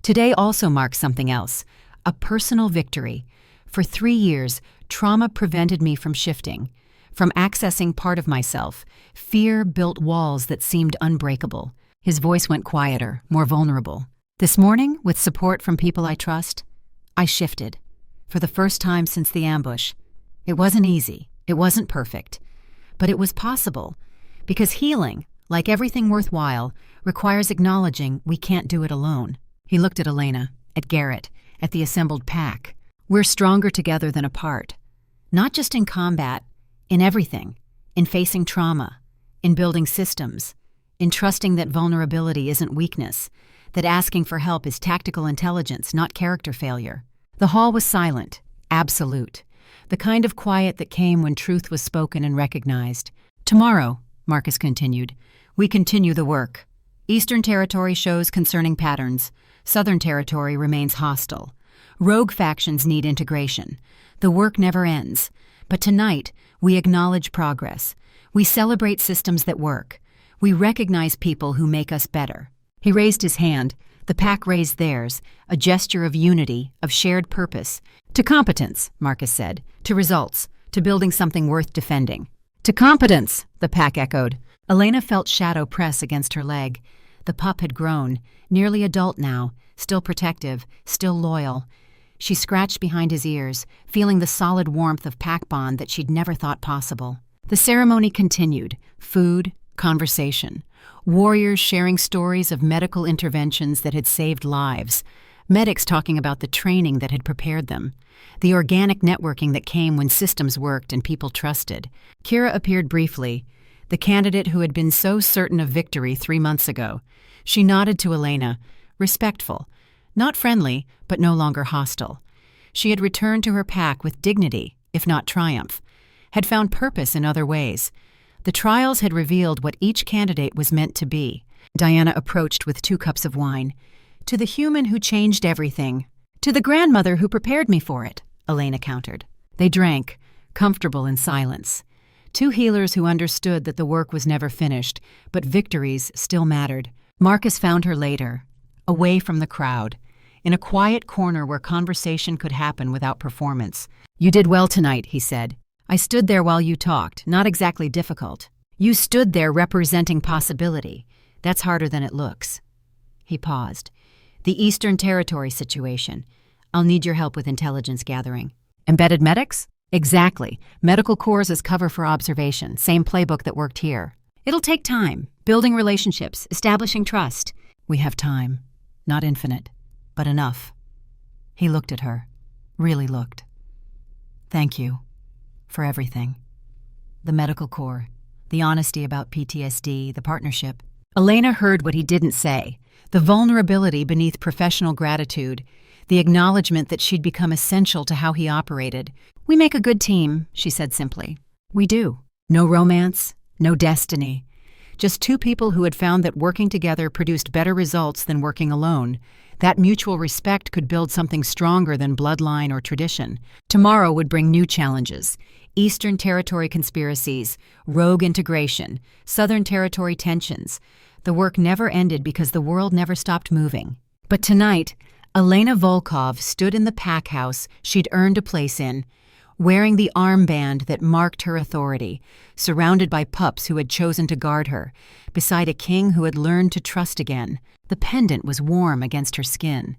Today also marks something else, a personal victory. For 3 years, trauma prevented me from shifting, from accessing part of myself. Fear built walls that seemed unbreakable. His voice went quieter, more vulnerable. This morning, with support from people I trust, I shifted. For the first time since the ambush. It wasn't easy, it wasn't perfect, but it was possible, because healing, like everything worthwhile, requires acknowledging we can't do it alone. He looked at Elena, at Garrett, at the assembled pack. We're stronger together than apart. Not just in combat, in everything, in facing trauma, in building systems, in trusting that vulnerability isn't weakness, that asking for help is tactical intelligence, not character failure. The hall was silent, absolute, the kind of quiet that came when truth was spoken and recognized. Tomorrow, Marcus continued, we continue the work. Eastern Territory shows concerning patterns. Southern Territory remains hostile. Rogue factions need integration. The work never ends. But tonight, we acknowledge progress. We celebrate systems that work. We recognize people who make us better. He raised his hand. The pack raised theirs, a gesture of unity, of shared purpose. To competence, Marcus said. To results. To building something worth defending. To competence, the pack echoed. Elena felt shadow press against her leg. The pup had grown, nearly adult now, still protective, still loyal. She scratched behind his ears, feeling the solid warmth of pack bond that she'd never thought possible. The ceremony continued. Food, conversation. Warriors sharing stories of medical interventions that had saved lives. Medics talking about the training that had prepared them. The organic networking that came when systems worked and people trusted. Kira appeared briefly, the candidate who had been so certain of victory 3 months ago. She nodded to Elena, respectful, not friendly, but no longer hostile. She had returned to her pack with dignity, if not triumph, had found purpose in other ways. The trials had revealed what each candidate was meant to be. Diana approached with 2 cups of wine. To the human who changed everything. To the grandmother who prepared me for it, Elena countered. They drank, comfortable in silence. 2 healers who understood that the work was never finished, but victories still mattered. Marcus found her later, away from the crowd, in a quiet corner where conversation could happen without performance. You did well tonight, he said. I stood there while you talked, not exactly difficult. You stood there representing possibility. That's harder than it looks. He paused. The Eastern Territory situation. I'll need your help with intelligence gathering. Embedded medics? Exactly. Medical corps as cover for observation. Same playbook that worked here. It'll take time. Building relationships, establishing trust. We have time. Not infinite, but enough. He looked at her. Really looked. Thank you. For everything. The medical corps. The honesty about PTSD, the partnership. Elena heard what he didn't say. The vulnerability beneath professional gratitude. The acknowledgement that she'd become essential to how he operated. We make a good team, she said simply. We do. No romance, no destiny. Just two people who had found that working together produced better results than working alone. That mutual respect could build something stronger than bloodline or tradition. Tomorrow would bring new challenges. Eastern Territory conspiracies, rogue integration, Southern Territory tensions. The work never ended because the world never stopped moving. But tonight, Elena Volkov stood in the pack house she'd earned a place in, wearing the armband that marked her authority, surrounded by pups who had chosen to guard her, beside a king who had learned to trust again. The pendant was warm against her skin.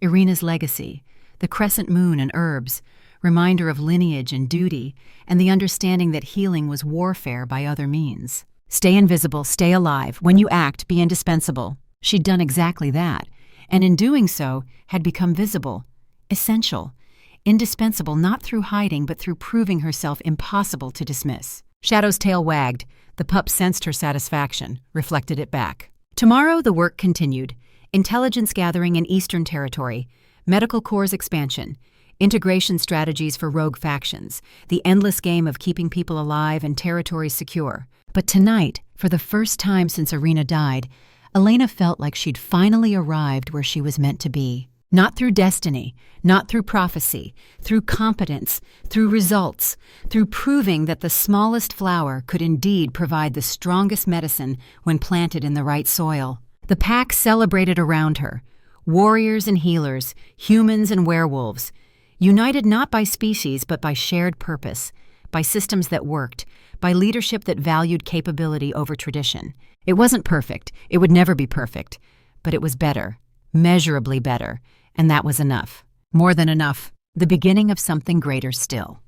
Irina's legacy, the crescent moon and herbs, reminder of lineage and duty, and the understanding that healing was warfare by other means. Stay invisible, stay alive. When you act, be indispensable. She'd done exactly that, and in doing so, had become visible, essential, indispensable not through hiding but through proving herself impossible to dismiss. Shadow's tail wagged. The pup sensed her satisfaction, reflected it back. Tomorrow the work continued. Intelligence gathering in Eastern Territory, medical corps expansion, integration strategies for rogue factions, the endless game of keeping people alive and territories secure. But tonight, for the first time since Irina died, Elena felt like she'd finally arrived where she was meant to be. Not through destiny, not through prophecy, through competence, through results, through proving that the smallest flower could indeed provide the strongest medicine when planted in the right soil. The pack celebrated around her, warriors and healers, humans and werewolves, united not by species but by shared purpose, by systems that worked, by leadership that valued capability over tradition. It wasn't perfect, it would never be perfect, but it was better, measurably better, and that was enough. More than enough, the beginning of something greater still.